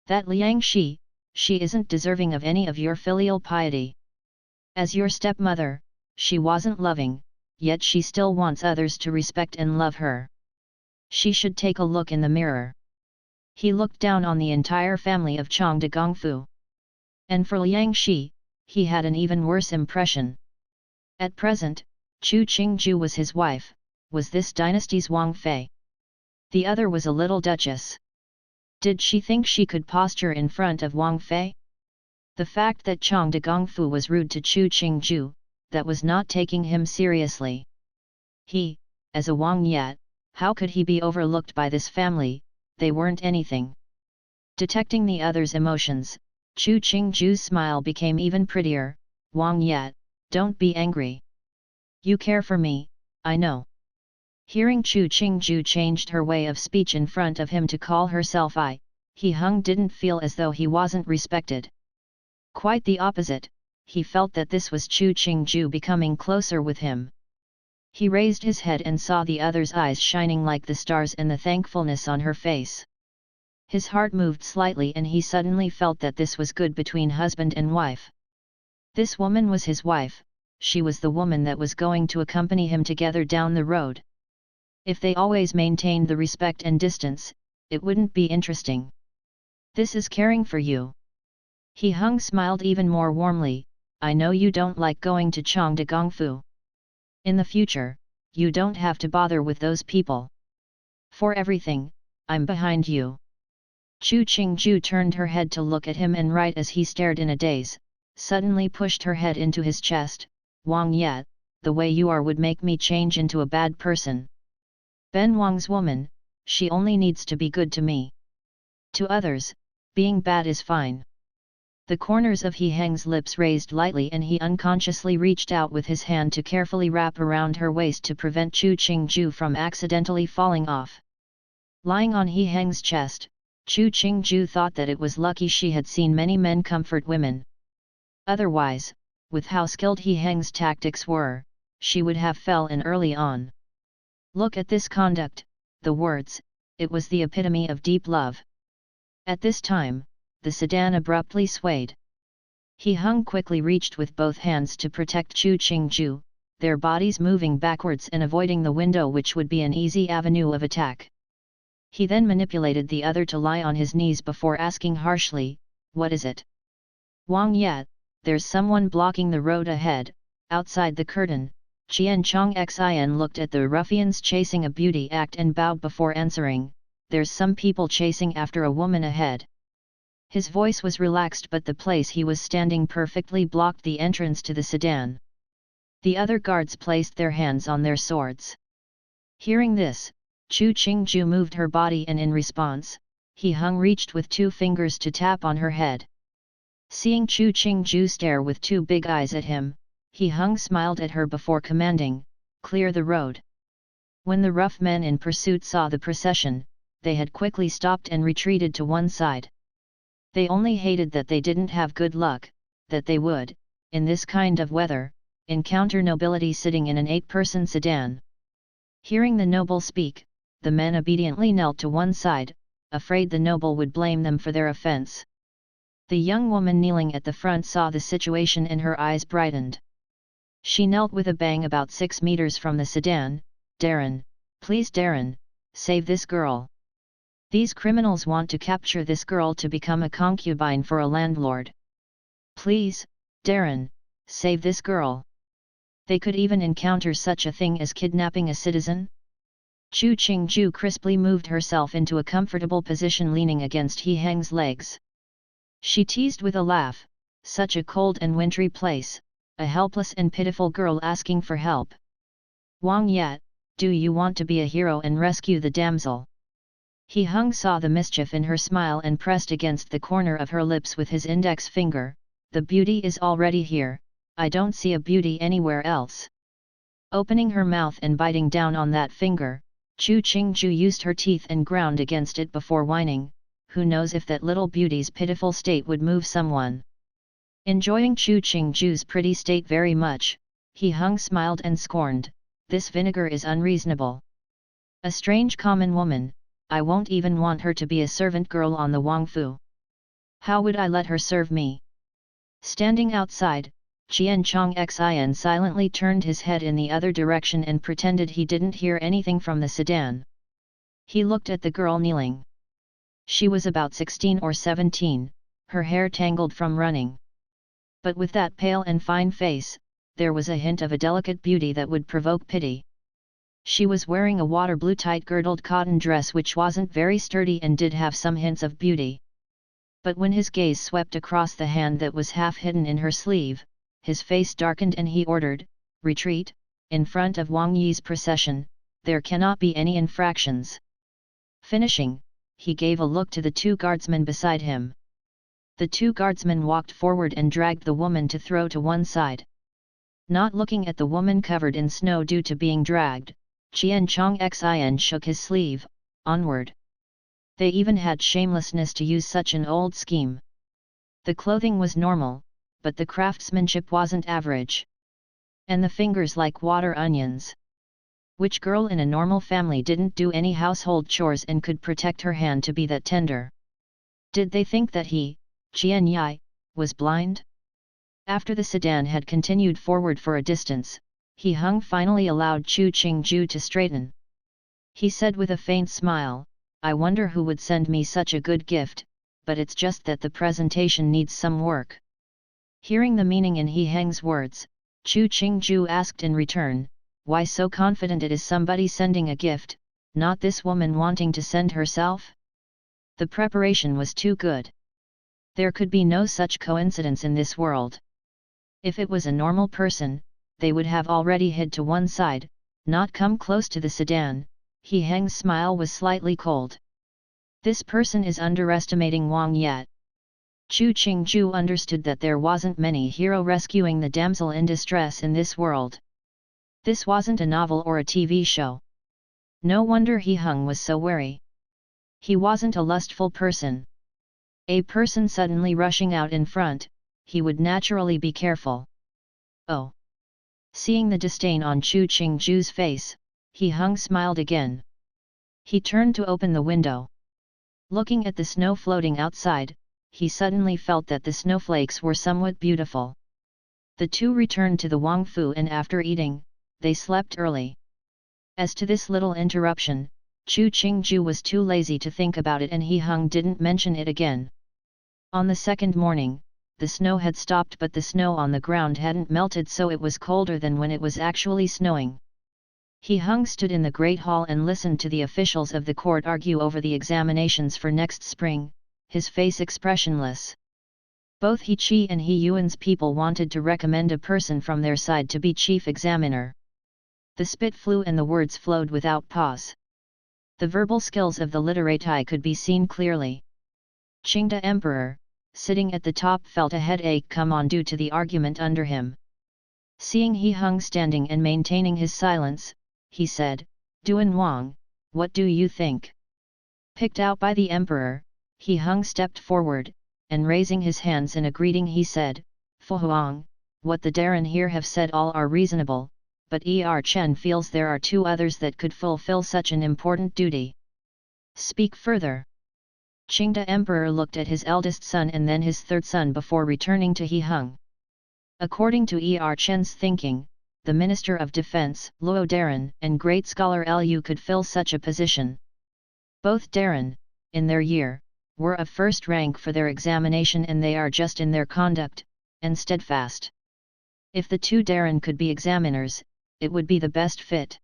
That Liang she isn't deserving of any of your filial piety. As your stepmother, she wasn't loving, yet she still wants others to respect and love her. She should take a look in the mirror." He looked down on the entire family of Chong de Gongfu. And for Liang Shi, he had an even worse impression. At present, Chu Qingju was his wife, was this dynasty's Wang Fei. The other was a little duchess. Did she think she could posture in front of Wang Fei? The fact that Chong de Gongfu was rude to Chu Qingju, that was not taking him seriously. He, as a Wang Yat, how could he be overlooked by this family? They weren't anything. Detecting the other's emotions, Chu Qingju's smile became even prettier. "Wang Yat, don't be angry. You care for me, I know." Hearing Chu Qingju changed her way of speech in front of him to call herself I, He Hung didn't feel as though he wasn't respected. Quite the opposite, he felt that this was Chu Qingju becoming closer with him. He raised his head and saw the other's eyes shining like the stars and the thankfulness on her face. His heart moved slightly and he suddenly felt that this was good between husband and wife. This woman was his wife, she was the woman that was going to accompany him together down the road. If they always maintained the respect and distance, it wouldn't be interesting. "This is caring for you." He Hung smiled even more warmly. "I know you don't like going to Chong de Gongfu. In the future, you don't have to bother with those people. For everything, I'm behind you." Chu Qingju turned her head to look at him and right as he stared in a daze, suddenly pushed her head into his chest. "Wang Yat, the way you are would make me change into a bad person. Ben Wang's woman, she only needs to be good to me. To others, being bad is fine." The corners of He Hang's lips raised lightly and he unconsciously reached out with his hand to carefully wrap around her waist to prevent Chu Qingju from accidentally falling off. Lying on He Hang's chest, Chu Qingju thought that it was lucky she had seen many men comfort women. Otherwise, with how skilled He Hang's tactics were, she would have fell in early on. Look at this conduct, the words, it was the epitome of deep love. At this time, the sedan abruptly swayed. He Hung quickly reached with both hands to protect Chu Qingju, their bodies moving backwards and avoiding the window, which would be an easy avenue of attack. He then manipulated the other to lie on his knees before asking harshly, "What is it?" "Wang Yat, there's someone blocking the road ahead, outside the curtain." Qian Chongxin looked at the ruffians chasing a beauty act and bowed before answering, "There's some people chasing after a woman ahead." His voice was relaxed, but the place he was standing perfectly blocked the entrance to the sedan. The other guards placed their hands on their swords. Hearing this, Chu Qingju moved her body, and in response, He Hung reached with 2 fingers to tap on her head. Seeing Chu Qingju stare with 2 big eyes at him, He Hung smiled at her before commanding, "Clear the road." When the rough men in pursuit saw the procession, they had quickly stopped and retreated to one side. They only hated that they didn't have good luck, that they would, in this kind of weather, encounter nobility sitting in an 8-person sedan. Hearing the noble speak, the men obediently knelt to one side, afraid the noble would blame them for their offense. The young woman kneeling at the front saw the situation and her eyes brightened. She knelt with a bang about 6 meters from the sedan. "Darren, please Darren, save this girl. These criminals want to capture this girl to become a concubine for a landlord. Please, Darren, save this girl." They could even encounter such a thing as kidnapping a citizen? Chu Qingju crisply moved herself into a comfortable position, leaning against He Hang's legs. She teased with a laugh, "Such a cold and wintry place, a helpless and pitiful girl asking for help. Wang Yat, do you want to be a hero and rescue the damsel?" He Hung saw the mischief in her smile and pressed against the corner of her lips with his index finger, "The beauty is already here, I don't see a beauty anywhere else." Opening her mouth and biting down on that finger, Chu Qingju used her teeth and ground against it before whining, "Who knows if that little beauty's pitiful state would move someone." Enjoying Chu Qingju's pretty state very much, He Hung smiled and scorned, "This vinegar is unreasonable. A strange common woman, I won't even want her to be a servant girl on the Wangfu. How would I let her serve me?" Standing outside, Qian Chongxin silently turned his head in the other direction and pretended he didn't hear anything from the sedan. He looked at the girl kneeling. She was about 16 or 17, her hair tangled from running. But with that pale and fine face, there was a hint of a delicate beauty that would provoke pity. She was wearing a water blue tight-girdled cotton dress which wasn't very sturdy and did have some hints of beauty. But when his gaze swept across the hand that was half hidden in her sleeve, his face darkened and he ordered, "Retreat, in front of Wang Yi's procession, there cannot be any infractions." Finishing, he gave a look to the 2 guardsmen beside him. The 2 guardsmen walked forward and dragged the woman to throw to one side. Not looking at the woman covered in snow due to being dragged, Qian Chongxin shook his sleeve, "Onward." They even had shamelessness to use such an old scheme. The clothing was normal, but the craftsmanship wasn't average. And the fingers like water onions. Which girl in a normal family didn't do any household chores and could protect her hand to be that tender? Did they think that he, Qian Yi, was blind? After the sedan had continued forward for a distance, He Hung finally allowed Chu Qingju to straighten. He said with a faint smile, "I wonder who would send me such a good gift, but it's just that the presentation needs some work." Hearing the meaning in He Hang's words, Chu Qingju asked in return, "Why so confident it is somebody sending a gift, not this woman wanting to send herself?" The preparation was too good. There could be no such coincidence in this world. If it was a normal person, they would have already hid to one side, not come close to the sedan. He Hang's smile was slightly cold. This person is underestimating Wang Yat. Chu Qingju understood that there wasn't many hero rescuing the damsel-in-distress in this world. This wasn't a novel or a TV show. No wonder He Hung was so wary. He wasn't a lustful person. A person suddenly rushing out in front, he would naturally be careful. Oh! Seeing the disdain on Chu Qingju's face, He Hung smiled again. He turned to open the window. Looking at the snow floating outside, he suddenly felt that the snowflakes were somewhat beautiful. The two returned to the Wangfu and after eating, they slept early. As to this little interruption, Chu Qingju was too lazy to think about it and He Hung didn't mention it again. On the second morning, the snow had stopped but the snow on the ground hadn't melted, so it was colder than when it was actually snowing. He Hung stood in the great hall and listened to the officials of the court argue over the examinations for next spring, his face expressionless. Both He Qi and He Yuan's people wanted to recommend a person from their side to be chief examiner. The spit flew and the words flowed without pause. The verbal skills of the literati could be seen clearly. Qingde Emperor, sitting at the top, felt a headache come on due to the argument under him. Seeing He Hung standing and maintaining his silence, he said, "Duan Wang, what do you think?" Picked out by the emperor, He Hung stepped forward, and raising his hands in a greeting he said, "Fu Huang, what the Darren here have said all are reasonable, but Chen feels there are two others that could fulfill such an important duty. Speak further." Qingde Emperor looked at his eldest son and then his third son before returning to He Hung. According to Chen's thinking, the Minister of Defense, Luo Darren, and great scholar Lu could fill such a position. Both Darren, in their year, were of first rank for their examination and they are just in their conduct, and steadfast. If the two Darren could be examiners, it would be the best fit.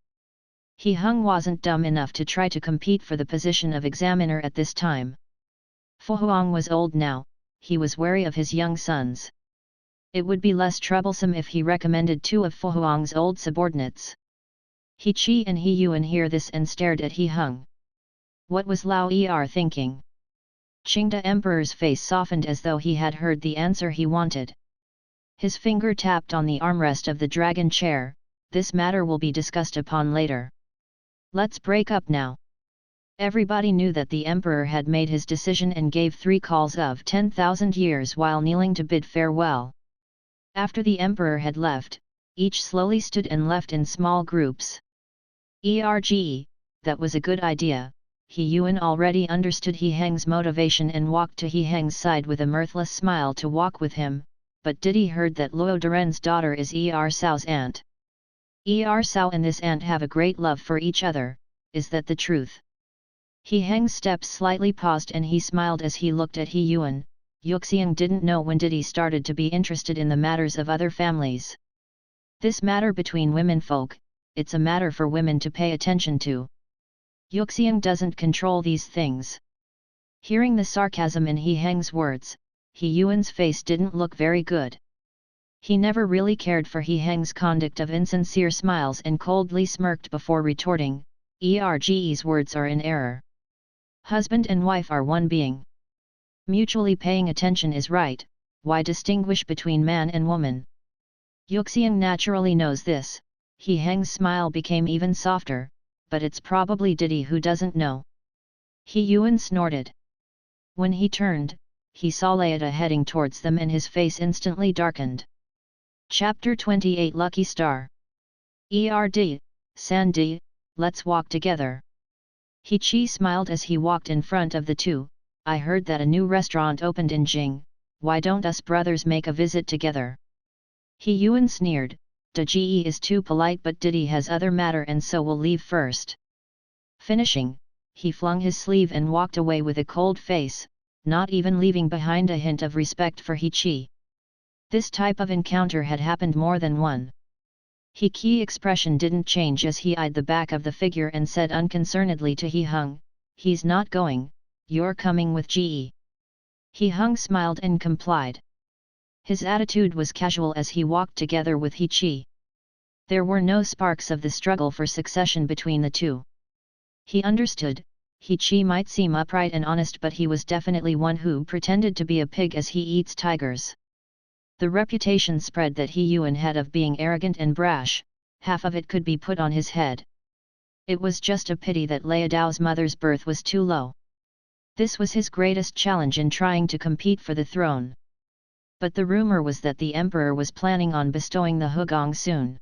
He Hung wasn't dumb enough to try to compete for the position of examiner at this time. Fu Huang was old now, he was wary of his young sons. It would be less troublesome if he recommended two of Fu Huang's old subordinates. He Qi and He Yuan hear this and stared at He Hung. What was Lao thinking? Qingde Emperor's face softened as though he had heard the answer he wanted. His finger tapped on the armrest of the dragon chair. "This matter will be discussed upon later. Let's break up now." Everybody knew that the emperor had made his decision and gave 3 calls of 10,000 years while kneeling to bid farewell. After the emperor had left, each slowly stood and left in small groups. That was a good idea. He Yuan already understood He Hang's motivation and walked to He Hang's side with a mirthless smile to walk with him, but did he heard that Luo Daren's daughter is Sao's aunt? Sao and this aunt have a great love for each other, is that the truth? He Hang's steps slightly paused and he smiled as he looked at He Yuan. Yuxiang didn't know when did he started to be interested in the matters of other families. This matter between womenfolk, it's a matter for women to pay attention to. Yuxiang doesn't control these things. Hearing the sarcasm in He Hang's words, He Yuan's face didn't look very good. He never really cared for He Hang's conduct of insincere smiles and coldly smirked before retorting, "Erge's words are in error. Husband and wife are one being. Mutually paying attention is right, why distinguish between man and woman?" Yuxiang naturally knows this. He Hang's smile became even softer, but it's probably Didi who doesn't know. He Yuan snorted. When he turned, he saw Leota heading towards them and his face instantly darkened. Chapter 28 Lucky Star. Sandy, let's walk together. He Qi smiled as he walked in front of the two. "I heard that a new restaurant opened in Jing, why don't us brothers make a visit together?" He Yuan sneered, "De Ge is too polite but Didi has other matter and so will leave first." Finishing, he flung his sleeve and walked away with a cold face, not even leaving behind a hint of respect for He Qi. This type of encounter had happened more than one. He Qi's expression didn't change as he eyed the back of the figure and said unconcernedly to He Hung, "He's not going, you're coming with Ge." He Hung smiled and complied. His attitude was casual as he walked together with He Qi. There were no sparks of the struggle for succession between the two. He understood, He Qi might seem upright and honest but he was definitely one who pretended to be a pig as he eats tigers. The reputation spread that He Yuan had of being arrogant and brash, half of it could be put on his head. It was just a pity that Lei Dao's mother's birth was too low. This was his greatest challenge in trying to compete for the throne. But the rumor was that the emperor was planning on bestowing the Hugong soon.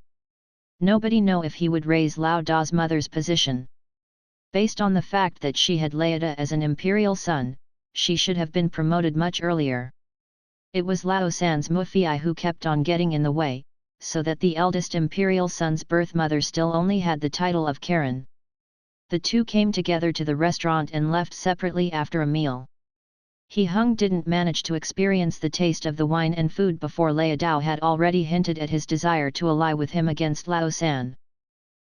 Nobody knew if he would raise Lao Da's mother's position. Based on the fact that she had Leota as an imperial son, she should have been promoted much earlier. It was Lao San's Mufiai who kept on getting in the way, so that the eldest imperial son's birth mother still only had the title of Karen. The two came together to the restaurant and left separately after a meal. He Hung didn't manage to experience the taste of the wine and food before Lei Dao had already hinted at his desire to ally with him against Lao San.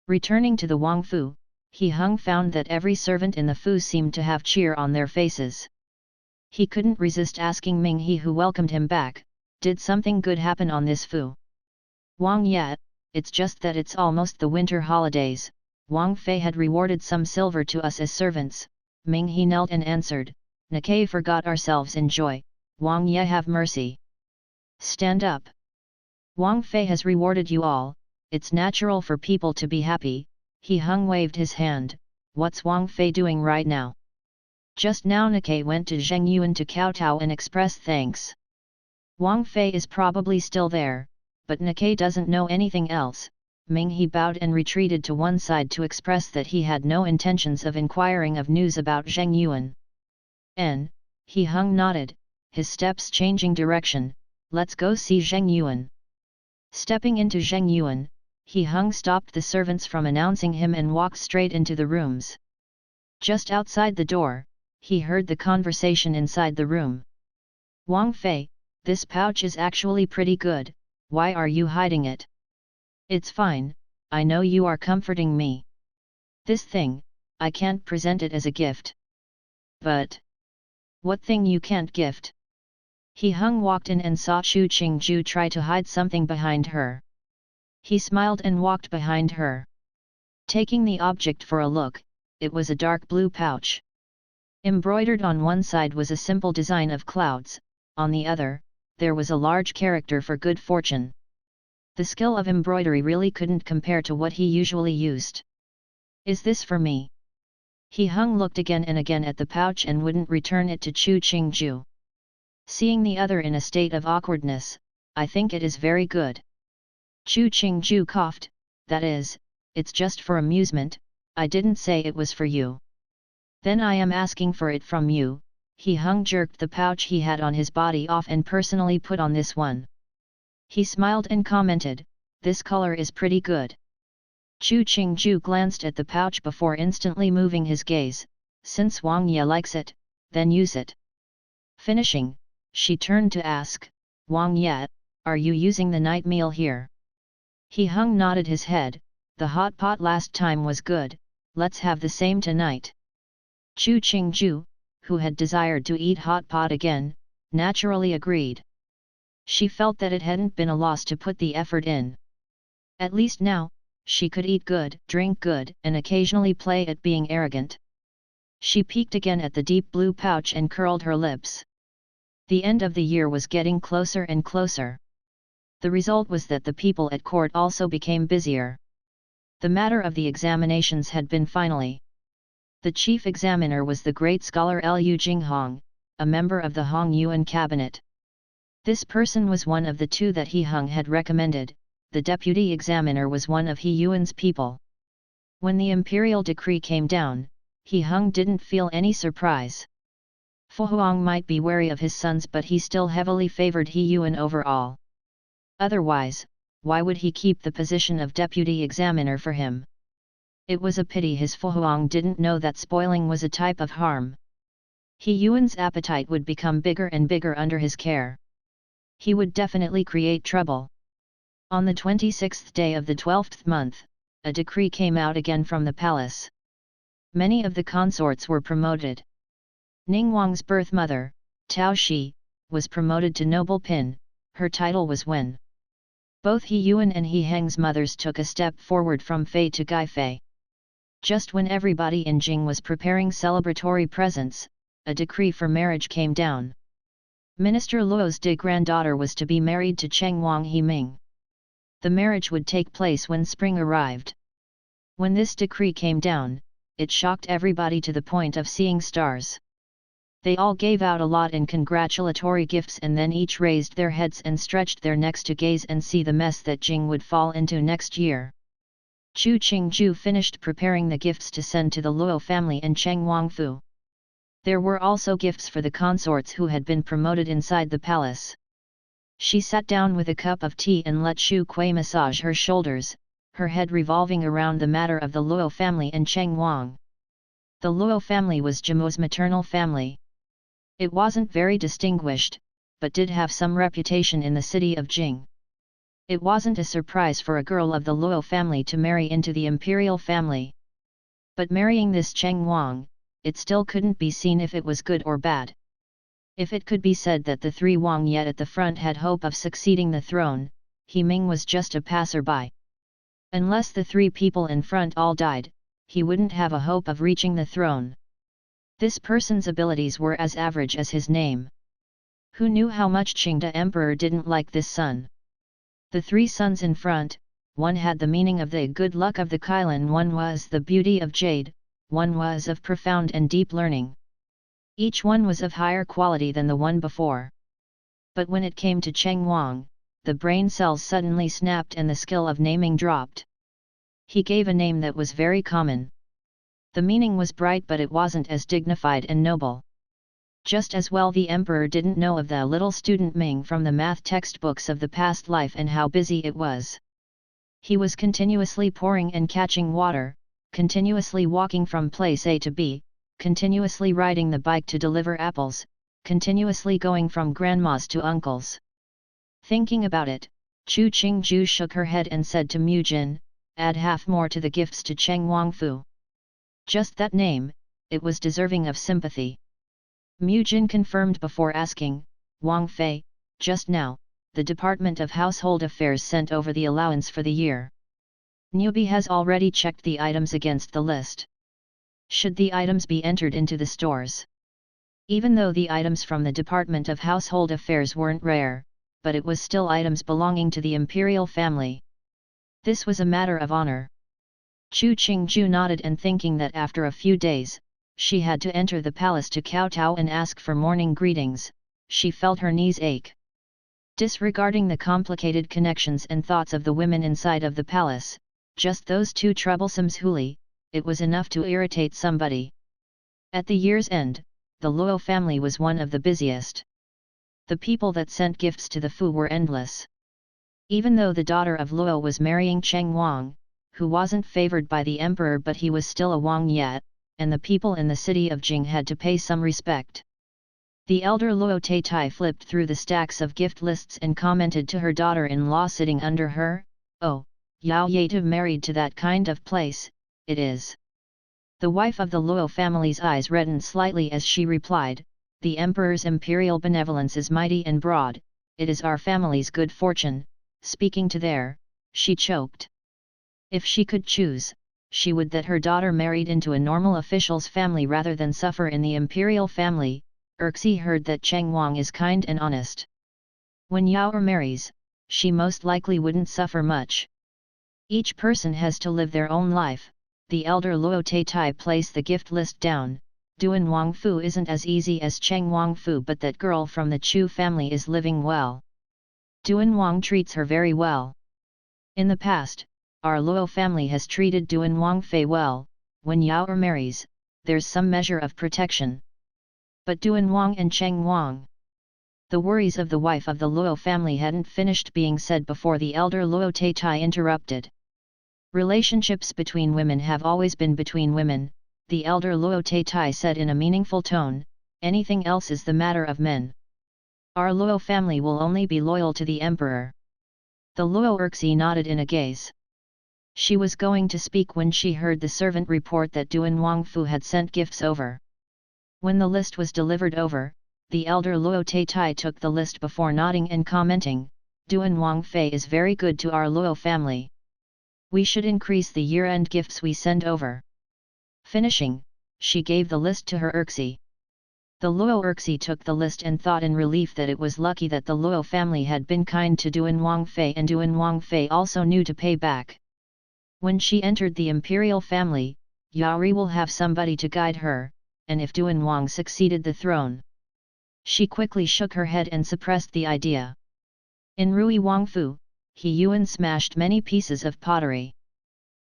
Returning to the Wang Fu, He Hung found that every servant in the Fu seemed to have cheer on their faces. He couldn't resist asking Ming He, who welcomed him back, "Did something good happen on this Fu?" "Wang Yat, it's just that it's almost the winter holidays. Wang Fei had rewarded some silver to us as servants." Ming He knelt and answered, "Nikkei forgot ourselves in joy. Wang Ye, have mercy. Stand up. Wang Fei has rewarded you all, it's natural for people to be happy." He Hung waved his hand. "What's Wang Fei doing right now?" "Just now Nikkei went to Zheng Yuan to kowtow and express thanks. Wang Fei is probably still there, but Nikkei doesn't know anything else." Ming He bowed and retreated to one side to express that he had no intentions of inquiring of news about Zheng Yuan. He Hung nodded, his steps changing direction. "Let's go see Zheng Yuan." Stepping into Zheng Yuan, He Hung stopped the servants from announcing him and walked straight into the rooms. Just outside the door, he heard the conversation inside the room. "Wang Fei, this pouch is actually pretty good, why are you hiding it?" "It's fine, I know you are comforting me. This thing, I can't present it as a gift." "But what thing you can't gift?" He Hung walked in and saw Chu Qingju try to hide something behind her. He smiled and walked behind her. Taking the object for a look, it was a dark blue pouch. Embroidered on one side was a simple design of clouds, on the other, there was a large character for good fortune. The skill of embroidery really couldn't compare to what he usually used. "Is this for me?" He Hung looked again and again at the pouch and wouldn't return it to Chu Qingju. Seeing the other in a state of awkwardness, "I think it is very good." Chu Qingju coughed, "That is, it's just for amusement, I didn't say it was for you." "Then I am asking for it from you." He Hung jerked the pouch he had on his body off and personally put on this one. He smiled and commented, "This color is pretty good." Chu Qingju glanced at the pouch before instantly moving his gaze. "Since Wang Ye likes it, then use it." Finishing, she turned to ask, "Wang Ye, are you using the night meal here?" He Hung nodded his head. "The hot pot last time was good, let's have the same tonight." Chu Qingju, who had desired to eat hot pot again, naturally agreed. She felt that it hadn't been a loss to put the effort in. At least now, she could eat good, drink good, and occasionally play at being arrogant. She peeked again at the deep blue pouch and curled her lips. The end of the year was getting closer and closer. The result was that the people at court also became busier. The matter of the examinations had been finally. The chief examiner was the great scholar Liu Jinghong, a member of the Hong Yuan cabinet. This person was one of the two that He Hung had recommended. The deputy examiner was one of He Yuan's people. When the imperial decree came down, He Hung didn't feel any surprise. Fu Huang might be wary of his sons, but he still heavily favored He Yuan overall. Otherwise, why would he keep the position of deputy examiner for him? It was a pity his Fu Huang didn't know that spoiling was a type of harm. He Yuan's appetite would become bigger and bigger under his care. He would definitely create trouble. On the 26th day of the 12th month, a decree came out again from the palace. Many of the consorts were promoted. Ning Wang's birth mother, Tao Shi, was promoted to noble pin. Her title was Wen. Both He Yuan and He Heng's mothers took a step forward from Fei to Gai Fei. Just when everybody in Jing was preparing celebratory presents, a decree for marriage came down. Minister Luo's granddaughter was to be married to Cheng Wang He Ming. The marriage would take place when spring arrived. When this decree came down, it shocked everybody to the point of seeing stars. They all gave out a lot in congratulatory gifts and then each raised their heads and stretched their necks to gaze and see the mess that Jing would fall into next year. Chu Qingju finished preparing the gifts to send to the Luo family and Cheng Wangfu. There were also gifts for the consorts who had been promoted inside the palace. She sat down with a cup of tea and let Xu Kui massage her shoulders, her head revolving around the matter of the Luo family and Cheng Wang. The Luo family was Jimu's maternal family. It wasn't very distinguished, but did have some reputation in the city of Qing. It wasn't a surprise for a girl of the Luo family to marry into the imperial family. But marrying this Cheng Wang, it still couldn't be seen if it was good or bad. If it could be said that the three Wang yet at the front had hope of succeeding the throne, He Ming was just a passerby. Unless the three people in front all died, he wouldn't have a hope of reaching the throne. This person's abilities were as average as his name. Who knew how much Qingde Emperor didn't like this son? The three sons in front, one had the meaning of the good luck of the Kailan, one was the beauty of jade, one was of profound and deep learning. Each one was of higher quality than the one before. But when it came to Cheng Wang, the brain cells suddenly snapped and the skill of naming dropped. He gave a name that was very common. The meaning was bright, but it wasn't as dignified and noble. Just as well the emperor didn't know of the little student Ming from the math textbooks of the past life and how busy it was. He was continuously pouring and catching water, continuously walking from place A to B, continuously riding the bike to deliver apples, continuously going from grandma's to uncle's. Thinking about it, Chu Qingju shook her head and said to Mu Jin, "Add half more to the gifts to Cheng Wangfu." Just that name, it was deserving of sympathy. Mu Jin confirmed before asking, "Wang Fei, just now, the Department of Household Affairs sent over the allowance for the year. Newbie has already checked the items against the list. Should the items be entered into the stores?" Even though the items from the Department of Household Affairs weren't rare, but it was still items belonging to the imperial family. This was a matter of honor. Chu Qingju nodded, and thinking that after a few days, she had to enter the palace to kowtow and ask for morning greetings, she felt her knees ache. Disregarding the complicated connections and thoughts of the women inside of the palace, just those two troublesome Zhouli, it was enough to irritate somebody. At the year's end, the Luo family was one of the busiest. The people that sent gifts to the Fu were endless. Even though the daughter of Luo was marrying Cheng Wang, who wasn't favored by the emperor but he was still a Wang yet, and the people in the city of Qing had to pay some respect. The elder Luo Taitai flipped through the stacks of gift lists and commented to her daughter-in-law sitting under her, "Oh, Yao Yative married to that kind of place, it is." The wife of the Luo family's eyes reddened slightly as she replied, "The emperor's imperial benevolence is mighty and broad, it is our family's good fortune." Speaking to there, she choked. If she could choose, she would that her daughter married into a normal official's family rather than suffer in the imperial family. Erxi heard that Cheng Wang is kind and honest. When Yao marries, she most likely wouldn't suffer much. Each person has to live their own life. The elder Luo Taitai placed the gift list down. Duan Wangfu isn't as easy as Cheng Wangfu, but that girl from the Chu family is living well. Duan Wang treats her very well. In the past, our Luo family has treated Duan Wangfei well. When Yao marries, there's some measure of protection. But Duan Wang and Cheng Wang. The worries of the wife of the Luo family hadn't finished being said before the elder Luo Taitai interrupted. Relationships between women have always been between women, the elder Luo Taitai said in a meaningful tone, anything else is the matter of men. Our Luo family will only be loyal to the emperor. The Luo Erxi nodded in a gaze. She was going to speak when she heard the servant report that Duan Wangfu had sent gifts over. When the list was delivered over, the elder Luo Taitai took the list before nodding and commenting, "Duan Wangfei is very good to our Luo family. We should increase the year-end gifts we send over." Finishing, she gave the list to her Erxi. The Luo Erxi took the list and thought in relief that it was lucky that the Luo family had been kind to Duan Wangfei, and Duan Wangfei also knew to pay back. When she entered the imperial family, Yaori will have somebody to guide her, and if Duan Wang succeeded the throne. She quickly shook her head and suppressed the idea. In Rui Wangfu, He Yuan smashed many pieces of pottery.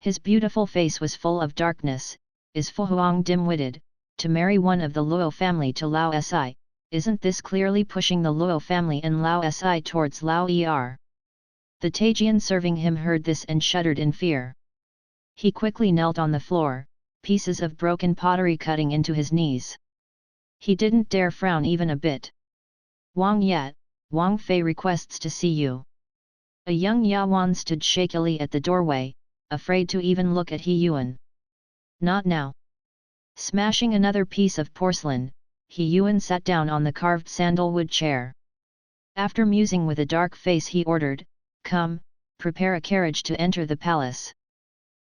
His beautiful face was full of darkness, is Fu Huang dim-witted, to marry one of the Luo family to Lao Si, isn't this clearly pushing the Luo family and Lao Si towards Lao Er? The Tajian serving him heard this and shuddered in fear. He quickly knelt on the floor, pieces of broken pottery cutting into his knees. He didn't dare frown even a bit. Wang Yat, Wang Fei requests to see you. A young Yawan stood shakily at the doorway, afraid to even look at He Yuan. Not now. Smashing another piece of porcelain, He Yuan sat down on the carved sandalwood chair. After musing with a dark face he ordered, "Come, prepare a carriage to enter the palace."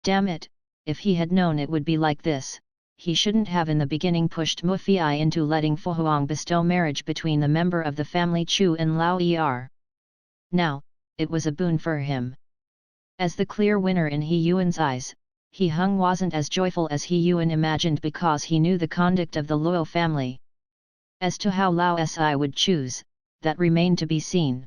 Damn it, if he had known it would be like this, he shouldn't have in the beginning pushed Mufei into letting Fu Huang bestow marriage between the member of the family Chu and Lao Er. Now, it was a boon for him. As the clear winner in He Yuan's eyes, He Hung wasn't as joyful as He Yuan imagined because he knew the conduct of the Luo family. As to how Lao Si would choose, that remained to be seen.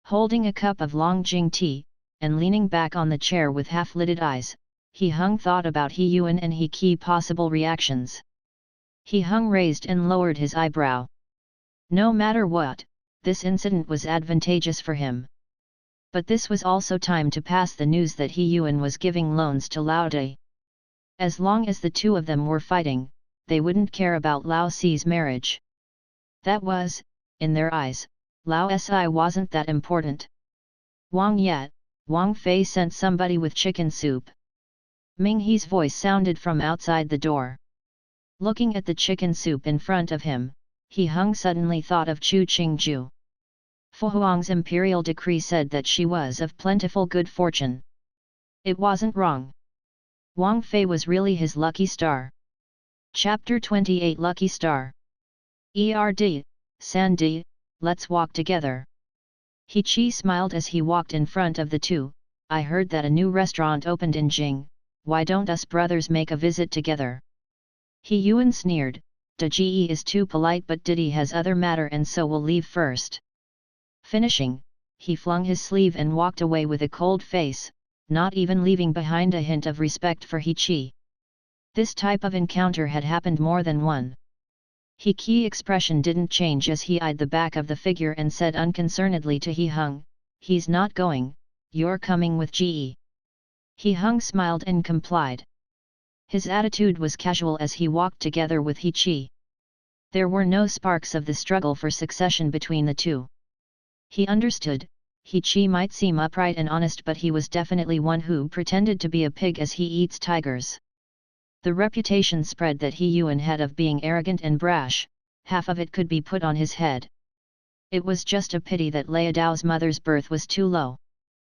Holding a cup of long Jing tea, and leaning back on the chair with half-lidded eyes, He Hung thought about He Yuan and He Qi possible reactions. He Hung raised and lowered his eyebrow. No matter what, this incident was advantageous for him. But this was also time to pass the news that He Yuan was giving loans to Lao Dai. As long as the two of them were fighting, they wouldn't care about Lao Si's marriage. That was, in their eyes, Lao Si wasn't that important. Wang Yat, Wang Fei sent somebody with chicken soup. Ming He's voice sounded from outside the door. Looking at the chicken soup in front of him, He Hung suddenly thought of Chu Qingju. Fu Huang's imperial decree said that she was of plentiful good fortune. It wasn't wrong. Wang Fei was really his lucky star. Chapter 28 Lucky Star. Erd, Sandy, let's walk together. He Qi smiled as he walked in front of the two. I heard that a new restaurant opened in Jing, why don't us brothers make a visit together? He Yuan sneered, Da Ji is too polite but Didi has other matter and so will leave first. Finishing, he flung his sleeve and walked away with a cold face, not even leaving behind a hint of respect for He Qi. This type of encounter had happened more than one. He Qi expression didn't change as he eyed the back of the figure and said unconcernedly to He Hung, he's not going, you're coming with Ge. He Hung smiled and complied. His attitude was casual as he walked together with He Qi. There were no sparks of the struggle for succession between the two. He understood, He Qi might seem upright and honest but he was definitely one who pretended to be a pig as he eats tigers. The reputation spread that He Yuan had of being arrogant and brash, half of it could be put on his head. It was just a pity that Lei Dao's mother's birth was too low.